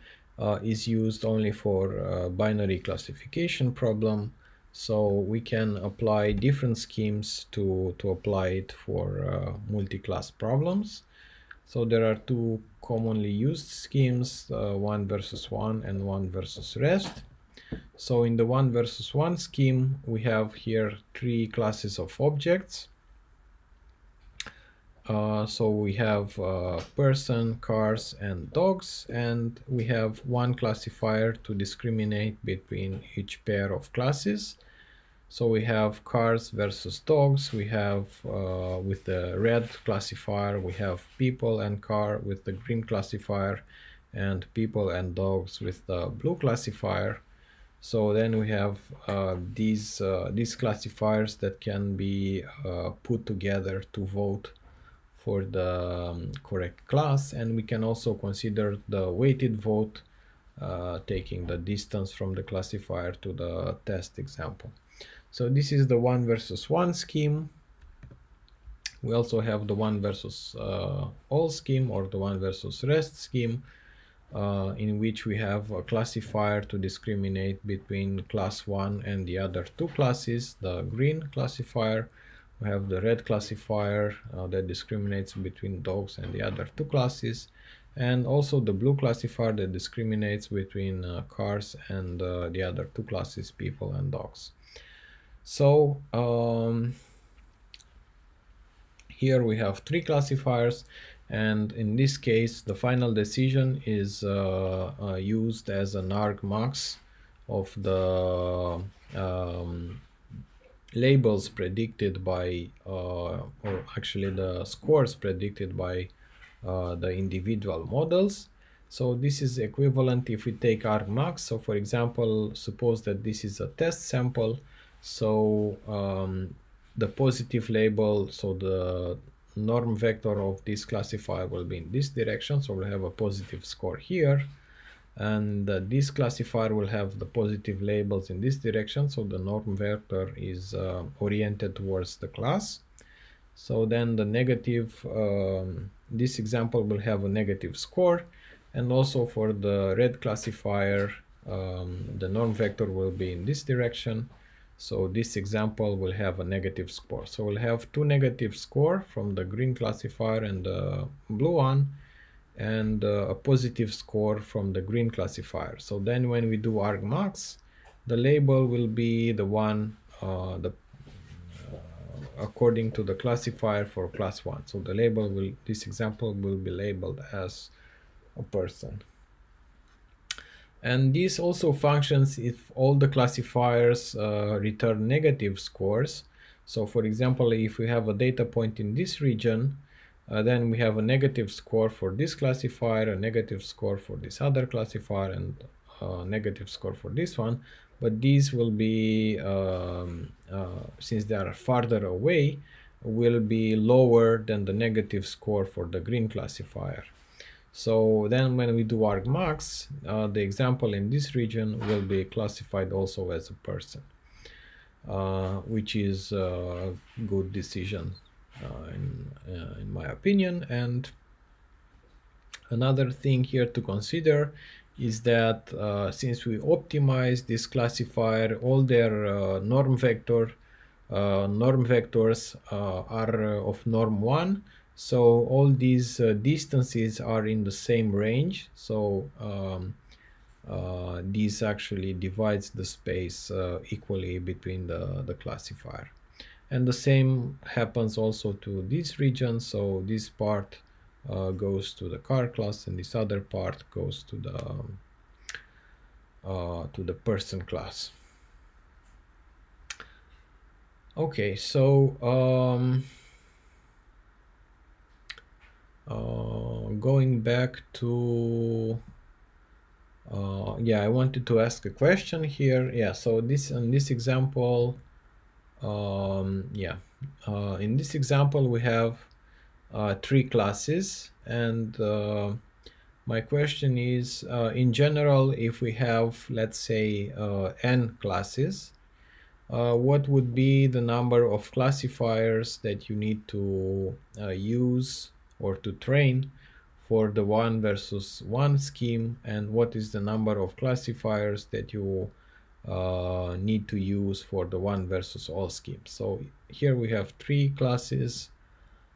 is used only for binary classification problem. So we can apply different schemes to apply it for multi-class problems. So there are two commonly used schemes, one versus one and one versus rest. So in the one versus one scheme, we have here three classes of objects. So we have person, cars, and dogs, and we have one classifier to discriminate between each pair of classes. So we have cars versus dogs. We have with the red classifier, we have people and car with the green classifier, and people and dogs with the blue classifier. So then we have these classifiers that can be put together to vote for the correct class, and we can also consider the weighted vote, taking the distance from the classifier to the test example. So this is the one versus one scheme. We also have the one versus all scheme, or the one versus rest scheme, in which we have a classifier to discriminate between class 1 and the other two classes, the green classifier. We have the red classifier that discriminates between dogs and the other two classes, and also the blue classifier that discriminates between cars and the other two classes, people and dogs. So here we have three classifiers, and in this case the final decision is used as an argmax of the labels predicted by or actually the scores predicted by the individual models. So this is equivalent if we take argmax. So for example, suppose that this is a test sample. So the positive label, so the norm vector of this classifier will be in this direction. So we'll have a positive score here. And this classifier will have the positive labels in this direction. So the norm vector is oriented towards the class. So then the negative, this example will have a negative score. And also for the red classifier, the norm vector will be in this direction. So this example will have a negative score. So we'll have two negative score from the green classifier and the blue one, and a positive score from the green classifier. So then when we do argmax, the label will be the one according to the classifier for class 1. So the label will, this example will be labeled as a person. And this also functions if all the classifiers return negative scores. So for example, if we have a data point in this region, then we have a negative score for this classifier, a negative score for this other classifier, and a negative score for this one. But these will be, since they are farther away, will be lower than the negative score for the green classifier. So then when we do argmax, the example in this region will be classified also as a person, which is a good decision in my opinion. And another thing here to consider is that since we optimize this classifier, all their norm vectors are of norm 1. So all these distances are in the same range. So this actually divides the space equally between the classifier. And the same happens also to this region. So this part goes to the car class, and this other part goes to the person class. Okay, so going back to I wanted to ask a question here. So this, in this example, in this example we have 3 classes, and my question is, in general, if we have, let's say, n classes, what would be the number of classifiers that you need to use or to train for the 1 versus 1 scheme, and what is the number of classifiers that you need to use for the 1 versus all scheme? So here we have 3 classes.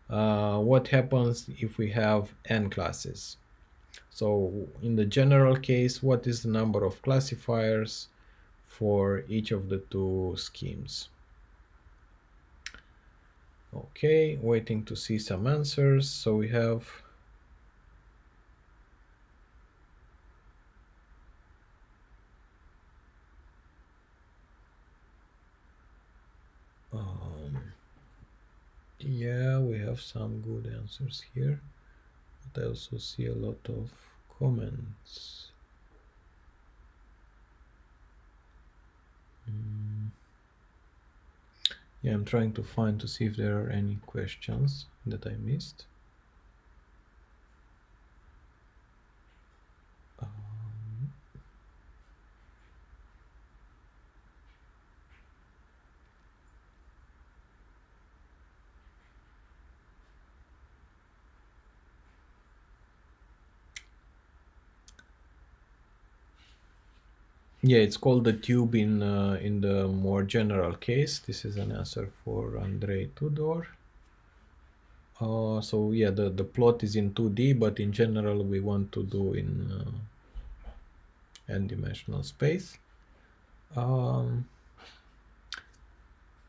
What happens if we have n classes? So in the general case, what is the number of classifiers for each of the 2 schemes? Okay, waiting to see some answers. So we have we have some good answers here, but I also see a lot of comments. I'm trying to find to see if there are any questions that I missed. It's called the tube in the more general case. This is an answer for Andrei Tudor. So the plot is in 2D, but in general we want to do in n-dimensional space.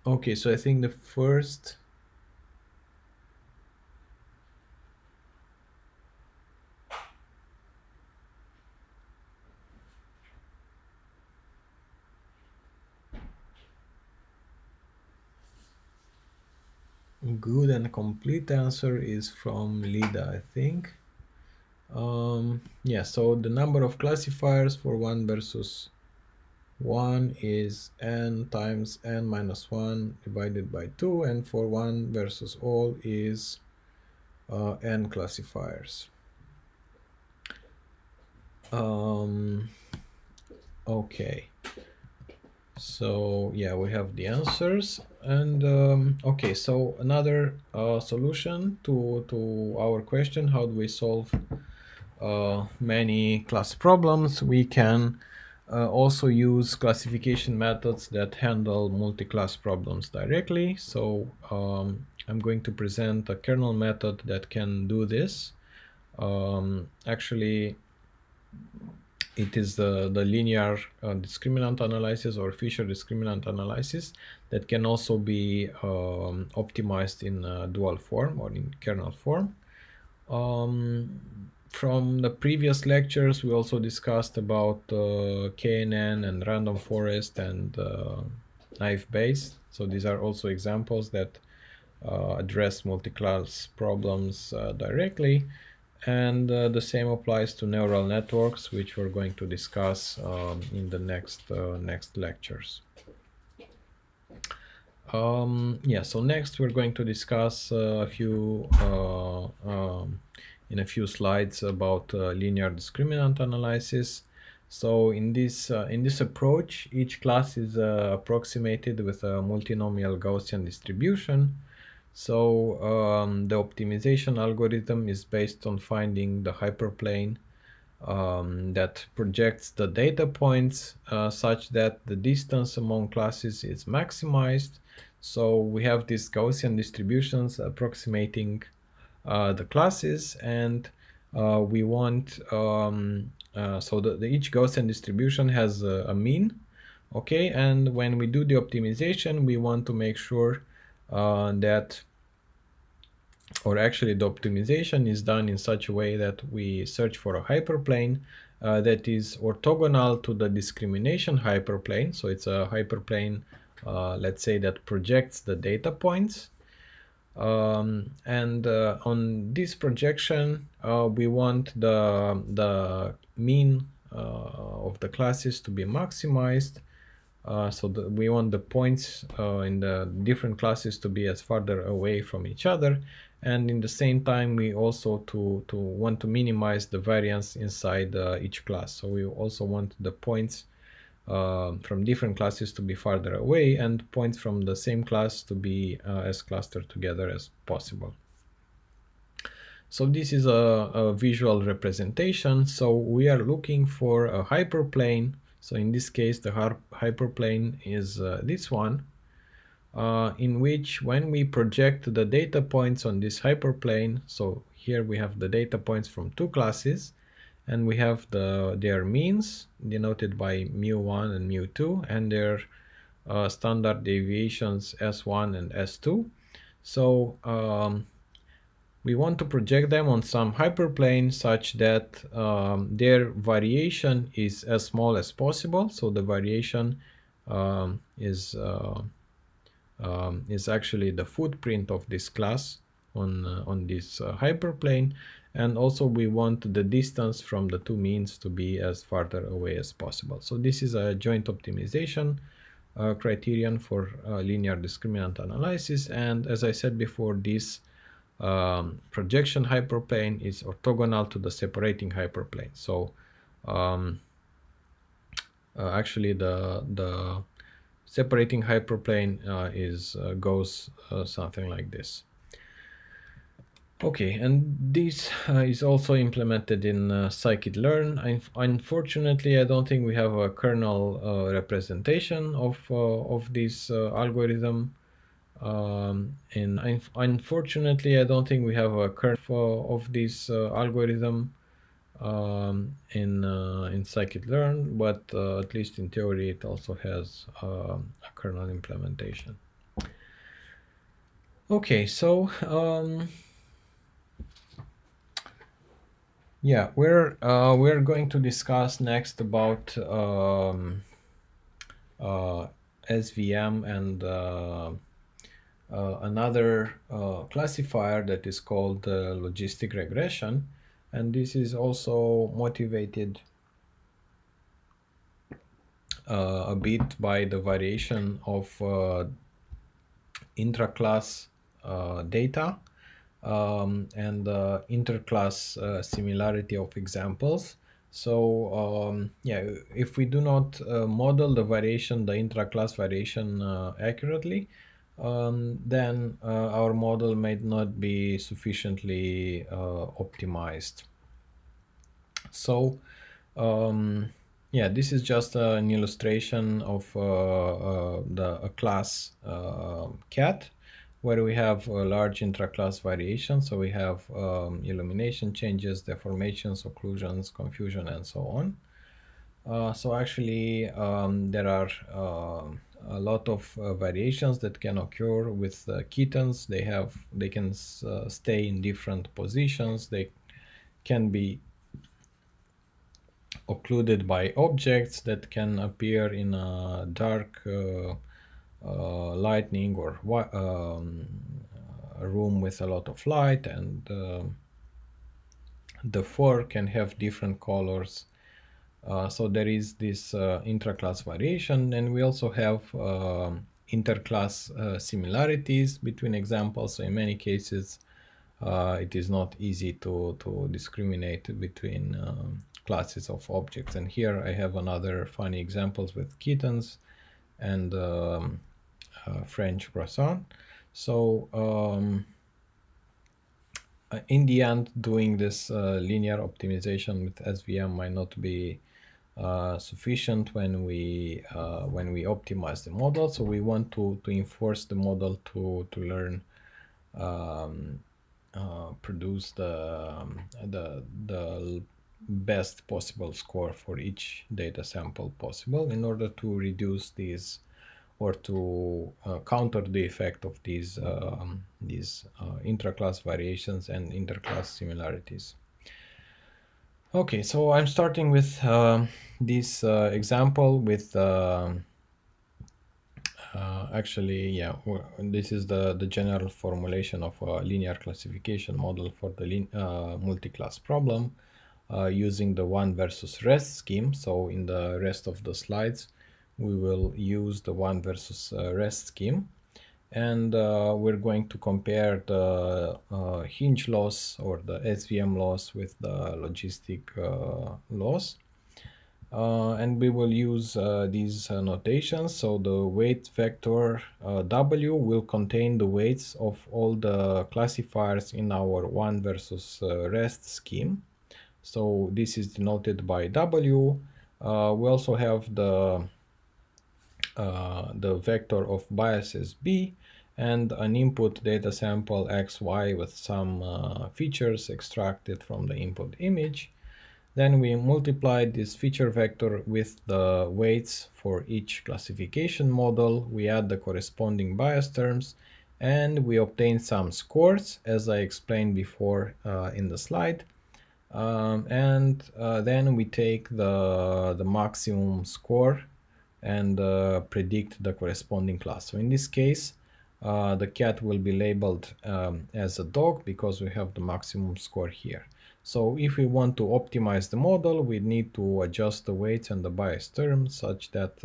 Okay, so I think the first Good and complete answer is from Lida, I think. Yeah, so the number of classifiers for 1 versus 1 is n times n minus 1 divided by 2, and for 1 versus all is n classifiers. Okay, so yeah, we have the answers. And okay, so another solution to our question, how do we solve many class problems? We can also use classification methods that handle multi-class problems directly. So I'm going to present a kernel method that can do this. Actually, it is the linear discriminant analysis or Fisher discriminant analysis that can also be optimized in dual form or in kernel form. From the previous lectures, we also discussed about KNN and random forest and naive Bayes. So these are also examples that address multi-class problems directly. And the same applies to neural networks, which we're going to discuss in the next lectures. Yeah, so next we're going to discuss in a few slides about linear discriminant analysis. So in this approach, each class is approximated with a multinomial Gaussian distribution. So the optimization algorithm is based on finding the hyperplane that projects the data points such that the distance among classes is maximized. So we have these Gaussian distributions approximating the classes, and we want so each Gaussian distribution has a mean. Okay, and when we do the optimization, we want to make sure that, or actually the optimization is done in such a way that we search for a hyperplane that is orthogonal to the discrimination hyperplane. So it's a hyperplane, let's say, that projects the data points. And on this projection, we want the mean of the classes to be maximized. So we want the points in the different classes to be as farther away from each other, and in the same time we also want to minimize the variance inside each class. So we also want the points from different classes to be farther away, and points from the same class to be as clustered together as possible. So this is a visual representation. So we are looking for a hyperplane. So in this case, the hyperplane is this one, in which when we project the data points on this hyperplane, so here we have the data points from two classes, and we have their means denoted by mu1 and mu2, and their standard deviations S1 and S2. So we want to project them on some hyperplane such that their variation is as small as possible. So the variation is actually the footprint of this class on this hyperplane, and also we want the distance from the two means to be as farther away as possible. So this is a joint optimization criterion for linear discriminant analysis, and as I said before, this projection hyperplane is orthogonal to the separating hyperplane. So actually the separating hyperplane goes something like this. Okay, and this is also implemented in scikit-learn. Unfortunately, I don't think we have a kernel representation of this algorithm. And unfortunately, I don't think we have a kernel of this algorithm in scikit-learn, but at least in theory, it also has a kernel implementation. Okay, so yeah, we're going to discuss next about SVM and another classifier that is called logistic regression, and this is also motivated a bit by the variation of intraclass data and interclass similarity of examples. So yeah, if we do not model the variation, the intraclass variation accurately, then our model may not be sufficiently optimized. So yeah, this is just an illustration of a class cat, where we have a large intraclass variation. So we have illumination changes, deformations, occlusions, confusion, and so on. So actually, there are a lot of variations that can occur with kittens. They can stay in different positions. They can be occluded by objects that can appear in a dark lightning or a room with a lot of light, and the fur can have different colors. So there is this intraclass variation, and we also have interclass similarities between examples. So in many cases, it is not easy to discriminate between classes of objects. And here I have another funny examples with kittens and French croissant. So in the end, doing this linear optimization with SVM might not be sufficient when we optimize the model. So we want to enforce the model to learn produce the best possible score for each data sample possible, in order to reduce these or to counter the effect of these intraclass variations and interclass similarities. Okay, so I'm starting with this example with actually, yeah, this is the general formulation of a linear classification model for the multi-class problem using the one versus rest scheme. So in the rest of the slides, we will use the one versus rest scheme. And we're going to compare the hinge loss or the SVM loss with the logistic loss. And we will use these notations. So the weight vector W will contain the weights of all the classifiers in our one versus rest scheme. So this is denoted by W. We also have the vector of biases B and an input data sample XY with some features extracted from the input image. Then we multiply this feature vector with the weights for each classification model. We add the corresponding bias terms, and we obtain some scores, as I explained before in the slide. And then we take the maximum score and predict the corresponding class. So in this case, the cat will be labeled as a dog because we have the maximum score here. So if we want to optimize the model, we need to adjust the weights and the bias terms such that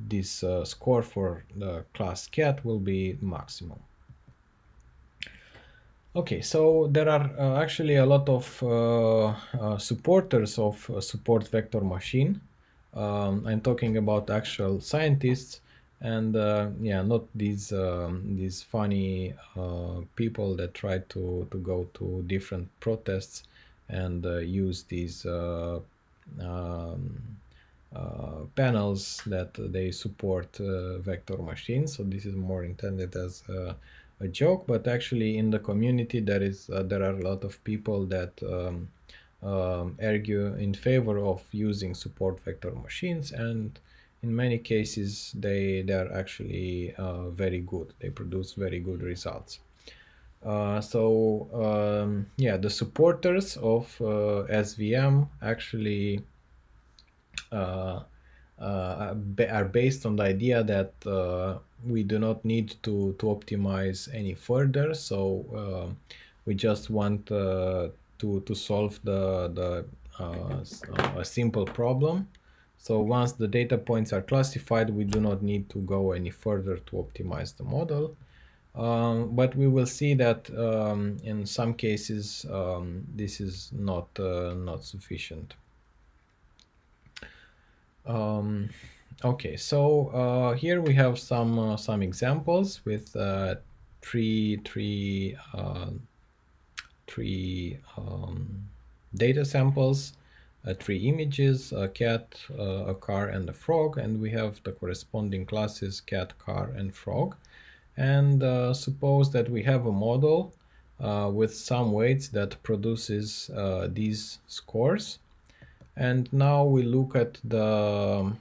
this score for the class cat will be maximum. Okay, so there are actually a lot of supporters of support vector machine. I'm talking about actual scientists, and yeah, not these funny people that try to go to different protests and use these panels that they support vector machines. So this is more intended as a joke, but actually in the community there are a lot of people that argue in favor of using support vector machines, and in many cases they are actually very good. They produce very good results. Yeah, the supporters of SVM actually are based on the idea that we do not need to optimize any further. So we just want to solve a simple problem. So once the data points are classified, we do not need to go any further to optimize the model. But we will see that in some cases this is not sufficient. Okay, so here we have some examples with three data samples, three images, a cat, a car, and a frog, and we have the corresponding classes cat, car, and frog. And suppose that we have a model with some weights that produces these scores. And now we look at the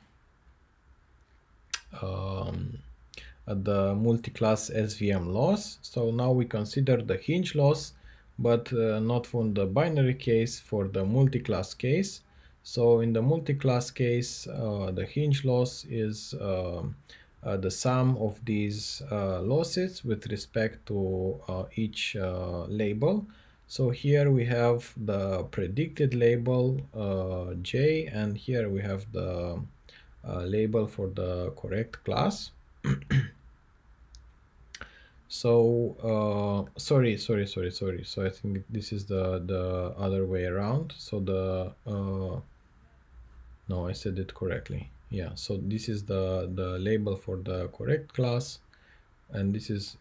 multiclass SVM loss. So now we consider the hinge loss, but not from the binary case, for the multiclass case. So in the multiclass case, the hinge loss is the sum of these losses with respect to each label. So here we have the predicted label J, and here we have the label for the correct class. So sorry. So I think this is the other way around. So no, I said it correctly. Yeah, so this is the label for the correct class, and this is,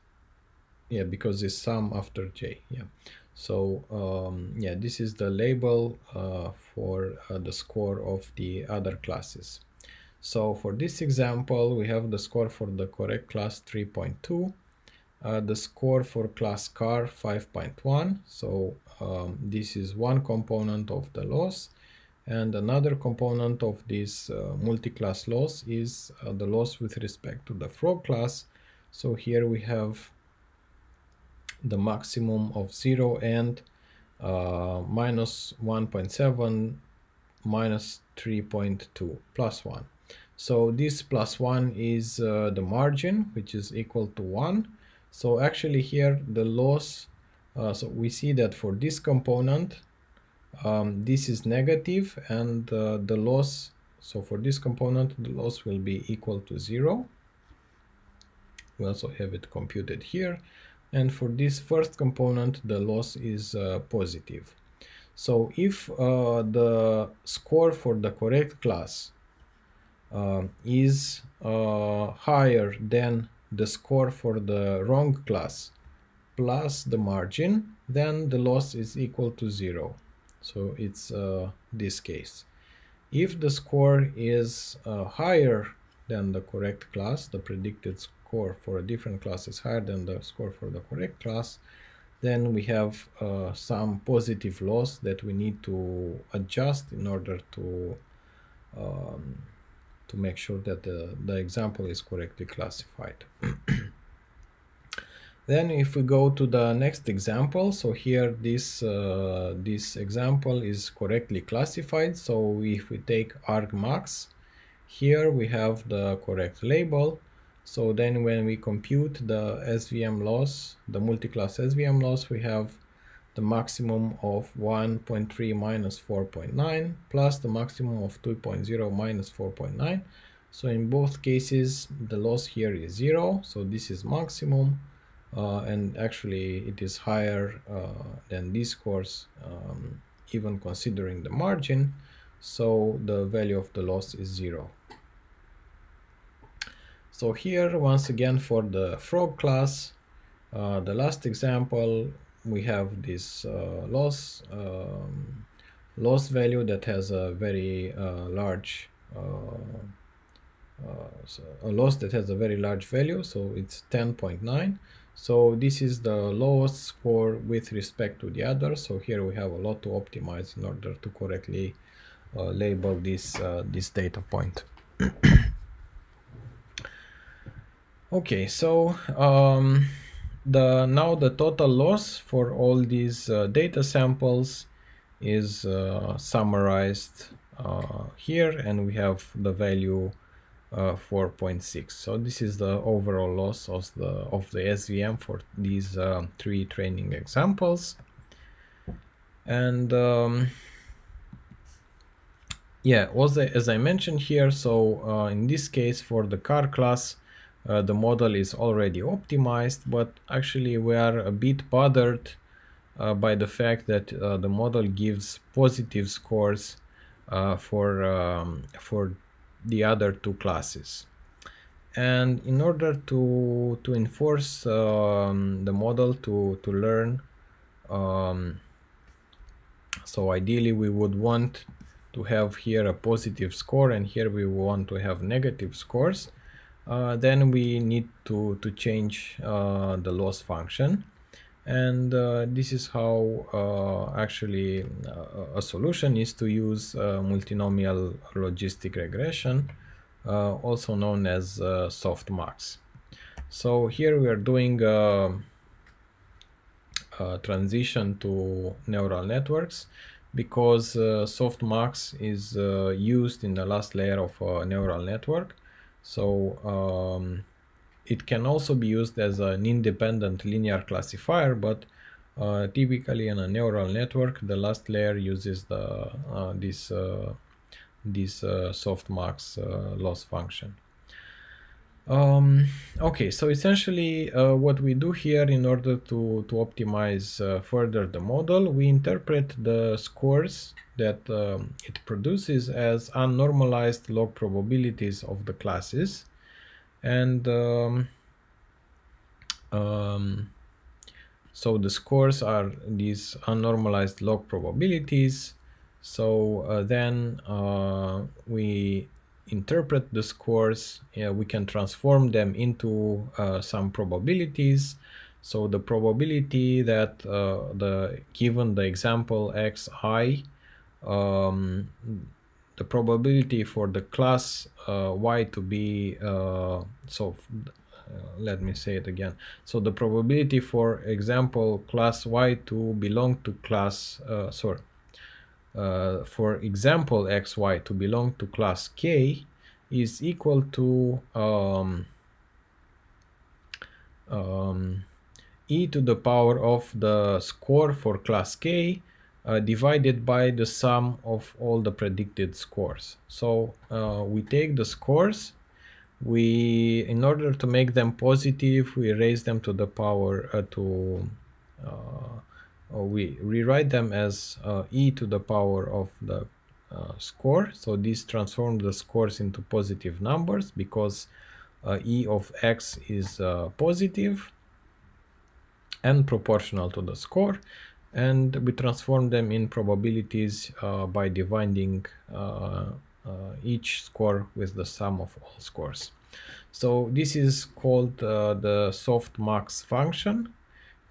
yeah, because it's sum after J. Yeah. So yeah, this is the label for the score of the other classes. So for this example, we have the score for the correct class 3.2, the score for class car 5.1. So this is one component of the loss, and another component of this multiclass loss is the loss with respect to the frog class. So here we have the maximum of 0 and minus 1.7 minus 3.2 plus 1. So this plus 1 is the margin, which is equal to 1. So actually here the loss, so we see that for this component, this is negative, and the loss, so for this component, the loss will be equal to 0. We also have it computed here. And for this first component, the loss is positive. So if the score for the correct class is higher than the score for the wrong class plus the margin, then the loss is equal to 0. So it's this case. If the score is higher than the correct class, the predicted score for a different class is higher than the score for the correct class, then we have some positive loss that we need to adjust in order to make sure that the example is correctly classified. Then if we go to the next example, so here this example is correctly classified. So if we take argmax, here we have the correct label. So then when we compute the SVM loss, the multiclass SVM loss, we have the maximum of 1.3 minus 4.9 plus the maximum of 2.0 minus 4.9. So in both cases, the loss here is 0. So this is maximum. And actually it is higher than these scores, even considering the margin. So the value of the loss is 0. So here, once again, for the frog class, the last example, we have this loss value that has a very large a loss that has a very large value, so it's 10.9. So this is the lowest score with respect to the other. So here we have a lot to optimize in order to correctly label this data point. Okay, so now the total loss for all these data samples is summarized here, and we have the value 4.6. So this is the overall loss of the SVM for these 3 training examples. And yeah, also as I mentioned here, so in this case for the car class, the model is already optimized, but actually we are a bit bothered by the fact that the model gives positive scores for the other 2 classes. And in order to enforce the model to learn, so ideally we would want to have here a positive score, and here we want to have negative scores. Then we need to change the loss function. And this is how actually a solution is to use multinomial logistic regression, also known as softmax. So here we are doing a transition to neural networks, because softmax is used in the last layer of a neural network. So it can also be used as an independent linear classifier, but typically in a neural network, the last layer uses this softmax loss function. Okay, so essentially what we do here in order to optimize further the model, we interpret the scores that it produces as unnormalized log probabilities of the classes. And so the scores are these unnormalized log probabilities. So then we interpret the scores. We can transform them into some probabilities. So the probability that given the example xi, the probability for the class y to be let me say it again. So the probability for example class y to belong to class for example xy to belong to class k is equal to e to the power of the score for class k divided by the sum of all the predicted scores. So we take the scores, in order to make them positive, we raise them to the power we rewrite them as e to the power of the score. So this transforms the scores into positive numbers because e of x is positive and proportional to the score, and we transform them in probabilities by dividing each score with the sum of all scores. So this is called the softmax function,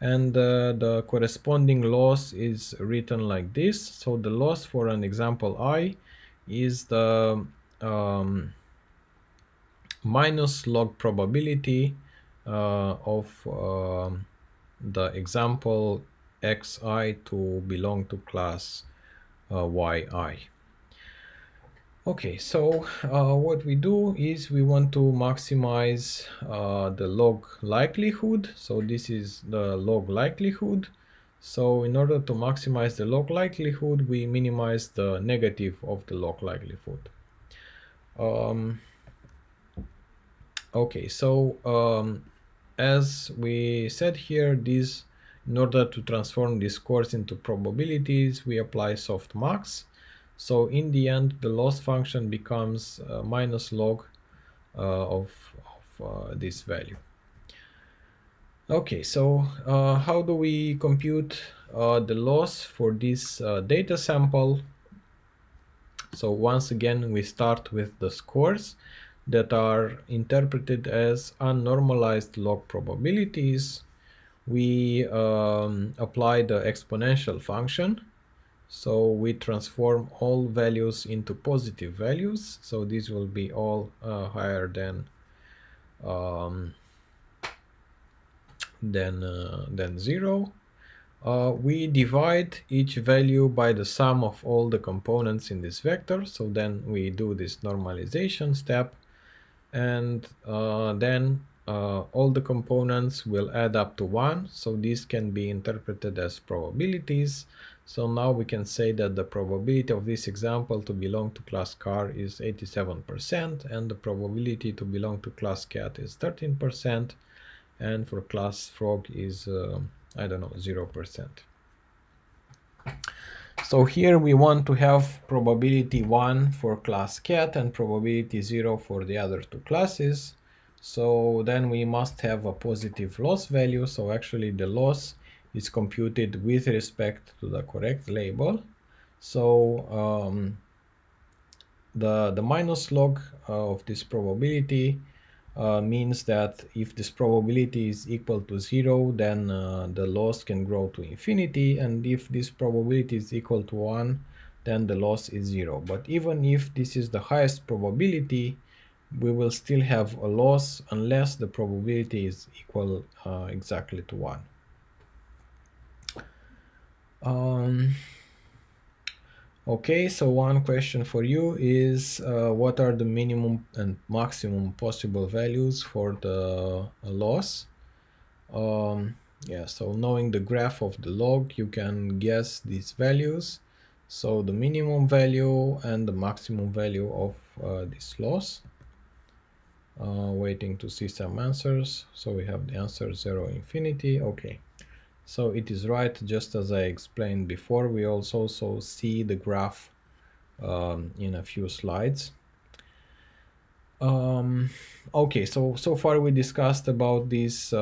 and the corresponding loss is written like this. So the loss for an example I is the minus log probability of the example xi to belong to class yi. Okay, so what we do is we want to maximize the log likelihood. So this is the log likelihood. So in order to maximize the log likelihood, we minimize the negative of the log likelihood. Okay, so as we said here, in order to transform these scores into probabilities, we apply softmax. So in the end, the loss function becomes minus log of this value. Okay, so how do we compute the loss for this data sample? So once again, we start with the scores that are interpreted as unnormalized log probabilities. We apply the exponential function. So we transform all values into positive values. So these will be all higher than 0. We divide each value by the sum of all the components in this vector. So then we do this normalization step, and then all the components will add up to 1. So these can be interpreted as probabilities. So now we can say that the probability of this example to belong to class car is 87%, and the probability to belong to class cat is 13%, and for class frog is I don't know, 0%. So here we want to have probability 1 for class cat and probability 0 for the other two classes. So then we must have a positive loss value. So actually the loss is computed with respect to the correct label. So the minus log of this probability means that if this probability is equal to 0, then the loss can grow to infinity, and if this probability is equal to 1, then the loss is 0. But even if this is the highest probability, we will still have a loss unless the probability is equal exactly to 1. Okay, so one question for you is what are the minimum and maximum possible values for the loss? Yeah, so knowing the graph of the log, you can guess these values. So the minimum value and the maximum value of this loss. Waiting to see some answers. So we have the answer 0, infinity. Okay. So it is right, just as I explained before. We also see the graph in a few slides. Okay, so far we discussed about this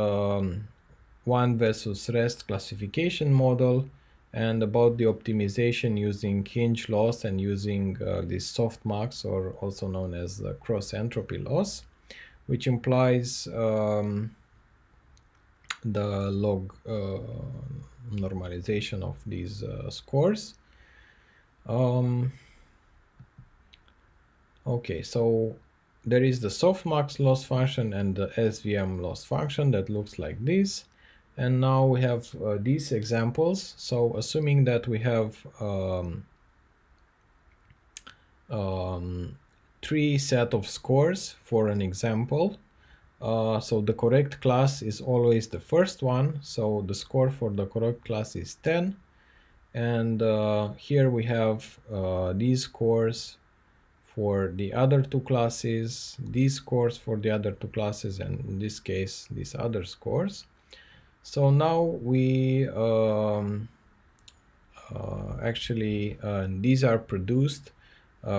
one versus rest classification model, and about the optimization using hinge loss and using this softmax, or also known as the cross entropy loss, which implies the log normalization of these scores. Okay, so there is the softmax loss function and the SVM loss function that looks like this. And now we have these examples. So assuming that we have 3 set of scores for an example, so the correct class is always the first one. So the score for the correct class is 10. And here we have these scores for the other two classes, these scores for the other two classes, and in this case, these other scores. So now we actually, these are produced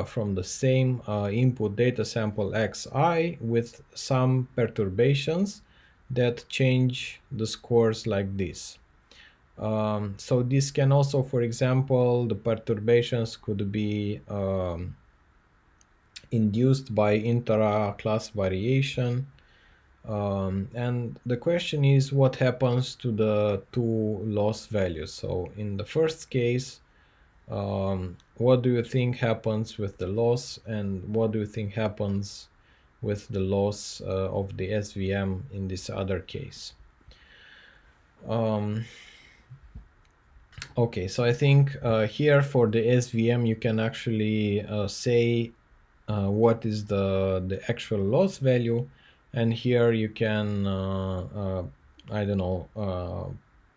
from the same input data sample xi with some perturbations that change the scores like this. So this can also, for example, the perturbations could be induced by intra-class variation. And the question is what happens to the two loss values. So in the first case, what do you think happens with the loss, and what do you think happens with the loss of the SVM in this other case? Okay, so I think here for the SVM you can actually say what is the actual loss value, and here you can I don't know,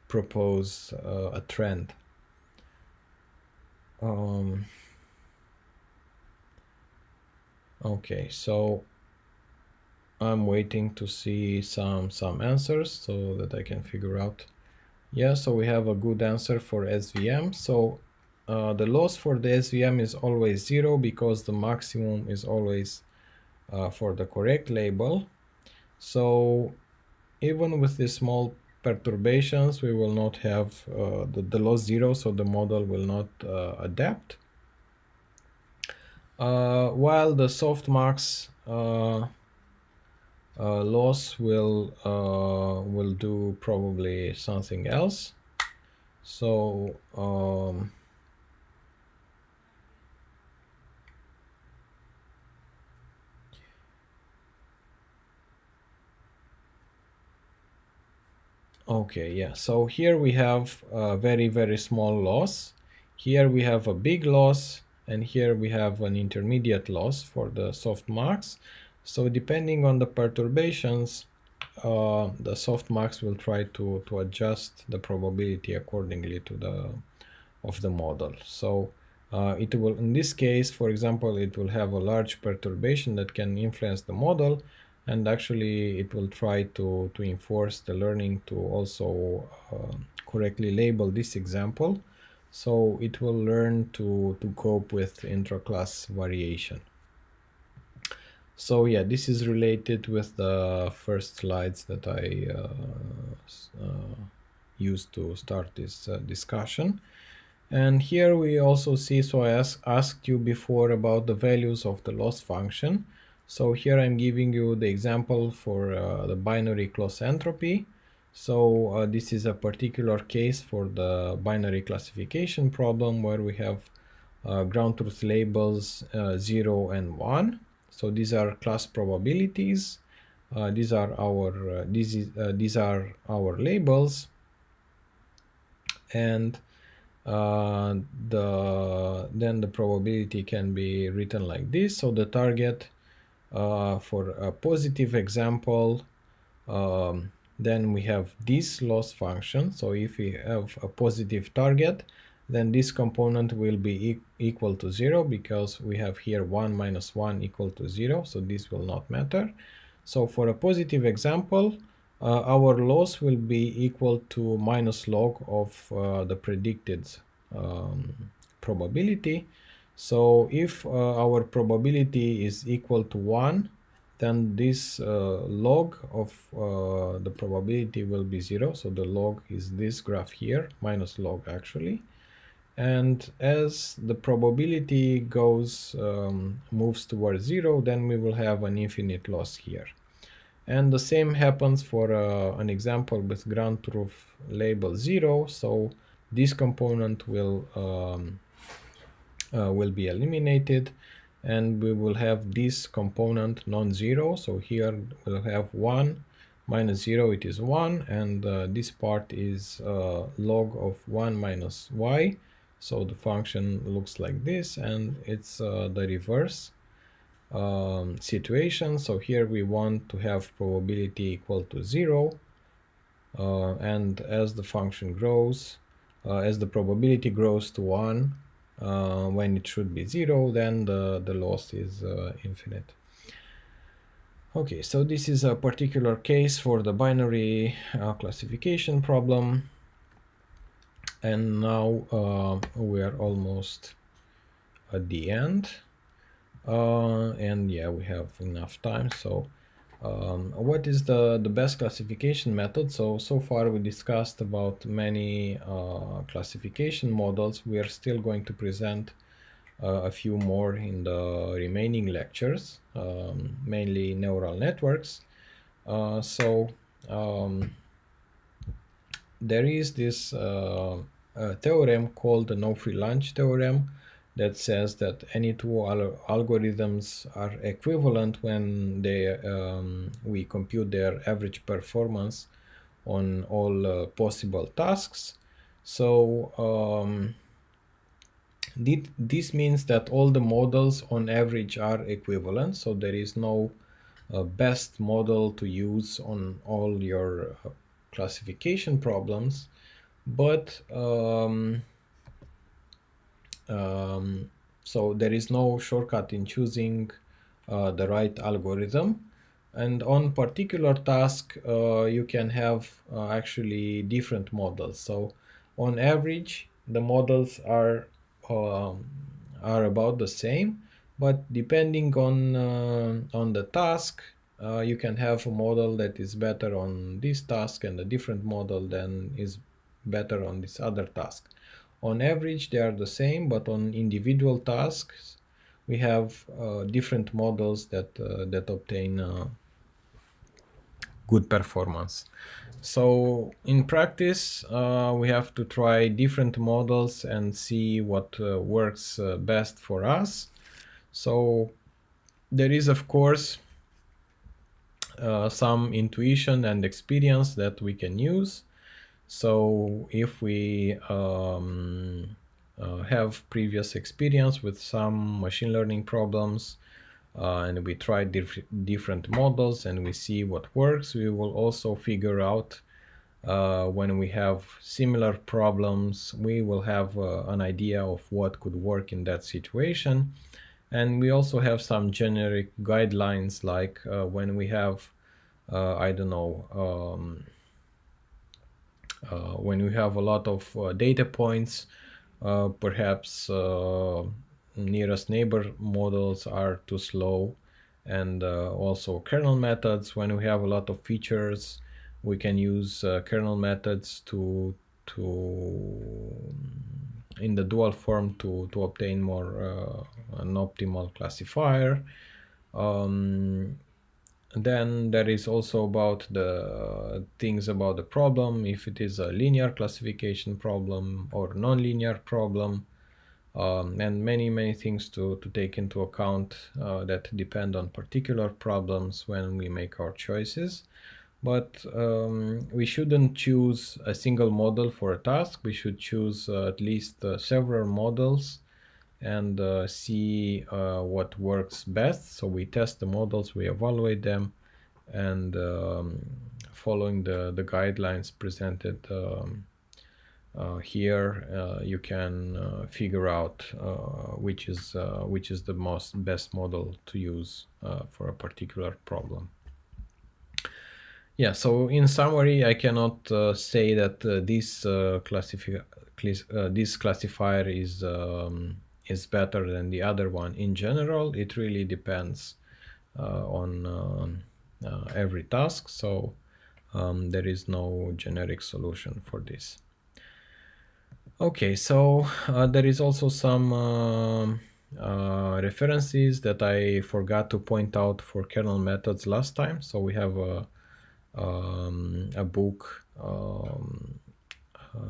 propose a trend. Okay, so I'm waiting to see some answers so that I can figure out. Yeah, so we have a good answer for SVM. So the loss for the SVM is always 0 because the maximum is always for the correct label. So even with the small perturbations, we will not have the loss 0, so the model will not adapt. While the softmax loss will do probably something else. So Okay, yeah, so here we have a very, very small loss. Here we have a big loss, and here we have an intermediate loss for the softmax. So depending on the perturbations, the softmax will try to adjust the probability accordingly to the model. So it will, in this case, for example, it will have a large perturbation that can influence the model, and actually it will try to enforce the learning to also correctly label this example. So it will learn to cope with intra-class variation. So yeah, this is related with the first slides that I used to start this discussion. And here we also see, so I asked you before about the values of the loss function. So here I'm giving you the example for the binary close entropy. So this is a particular case for the binary classification problem where we have ground truth labels 0 and 1. So these are class probabilities. These are our labels, and then the probability can be written like this. So the target for a positive example, then we have this loss function. So if we have a positive target, then this component will be equal to 0, because we have here 1 minus 1 equal to 0, so this will not matter. So for a positive example, our loss will be equal to minus log of the predicted probability. So if our probability is equal to 1, then this log of the probability will be 0. So the log is this graph here, minus log actually. And as the probability goes moves towards 0, then we will have an infinite loss here. And the same happens for an example with ground truth label 0. So this component will be eliminated, and we will have this component non-zero. So here we'll have 1 minus 0, it is 1, and this part is log of 1 minus y. So the function looks like this, and it's the reverse situation. So here we want to have probability equal to 0, and as the function grows, as the probability grows to 1, when it should be 0, then the loss is infinite. Okay, so this is a particular case for the binary classification problem. And now we are almost at the end. And yeah, we have enough time. So what is the best classification method? So far we discussed about many classification models. We are still going to present a few more in the remaining lectures, mainly neural networks. There is this theorem called the no free lunch theorem that says that any two algorithms are equivalent when we compute their average performance on all possible tasks. So this means that all the models on average are equivalent, so there is no best model to use on all your classification problems, but so there is no shortcut in choosing the right algorithm. And on particular task, you can have actually different models. So on average, the models are about the same, but depending on the task, you can have a model that is better on this task and a different model then is better on this other task. On average, they are the same, but on individual tasks, we have different models that obtain good performance. So in practice, we have to try different models and see what works best for us. So there is, of course, some intuition and experience that we can use. So if we have previous experience with some machine learning problems, and we try different models and we see what works, we will also figure out when we have similar problems, we will have an idea of what could work in that situation. And we also have some generic guidelines, like when we have, I don't know, when we have a lot of data points, perhaps nearest neighbor models are too slow, and also kernel methods. When we have a lot of features, we can use kernel methods to in the dual form to obtain more an optimal classifier. Then there is also about the things about the problem, if it is a linear classification problem or non-linear problem, and many things to take into account that depend on particular problems when we make our choices. But we shouldn't choose a single model for a task. We should choose at least several models and see what works best. So we test the models, we evaluate them, and following the guidelines presented here, you can figure out which is the best model to use for a particular problem. Yeah, so in summary, I cannot say that this classifier is better than the other one. In general, it really depends on every task, so there is no generic solution for this. Okay, so there is also some references that I forgot to point out for kernel methods last time. So we have a book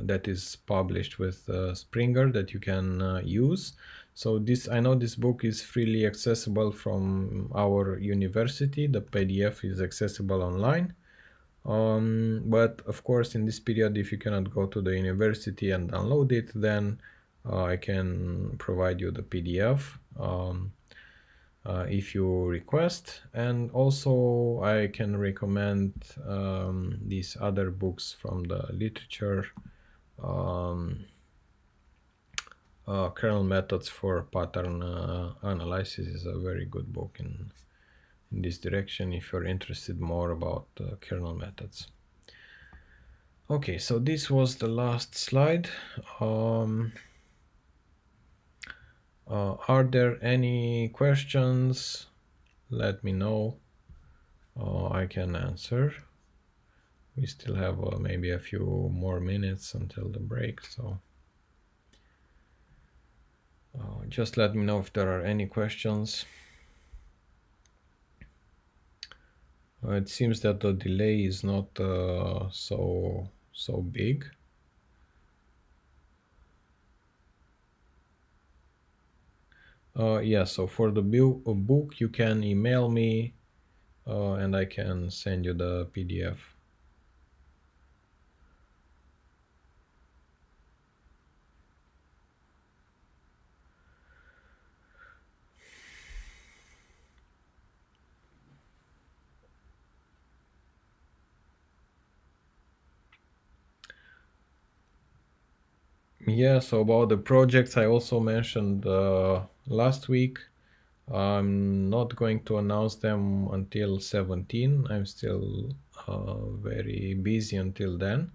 that is published with Springer that you can use. So I know this book is freely accessible from our university. The PDF is accessible online. But of course, in this period, if you cannot go to the university and download it, then I can provide you the PDF if you request. And also I can recommend these other books from the literature. Kernel Methods for Pattern Analysis is a very good book in this direction if you're interested more about kernel methods. Okay, so this was the last slide. Are there any questions? Let me know. I can answer. We still have maybe a few more minutes until the break, so just let me know if there are any questions. It seems that the delay is not so big. Yeah, so for the book, you can email me and I can send you the PDF. Yeah, so about the projects I also mentioned last week, I'm not going to announce them until 17. I'm still very busy until then.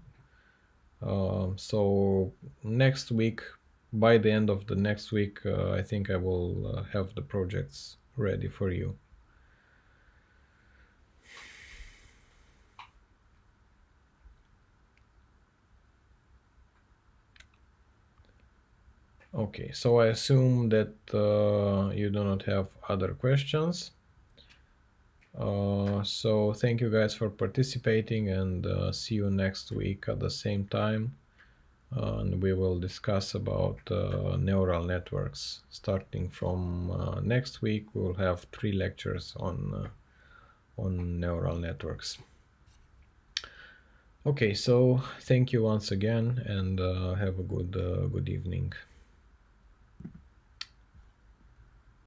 So next week, by the end of the next week, I think I will have the projects ready for you. Okay, so I assume that you do not have other questions. So thank you guys for participating, and see you next week at the same time. And we will discuss about neural networks. Starting from next week, we'll have 3 lectures on neural networks. Okay, so thank you once again, and have a good evening.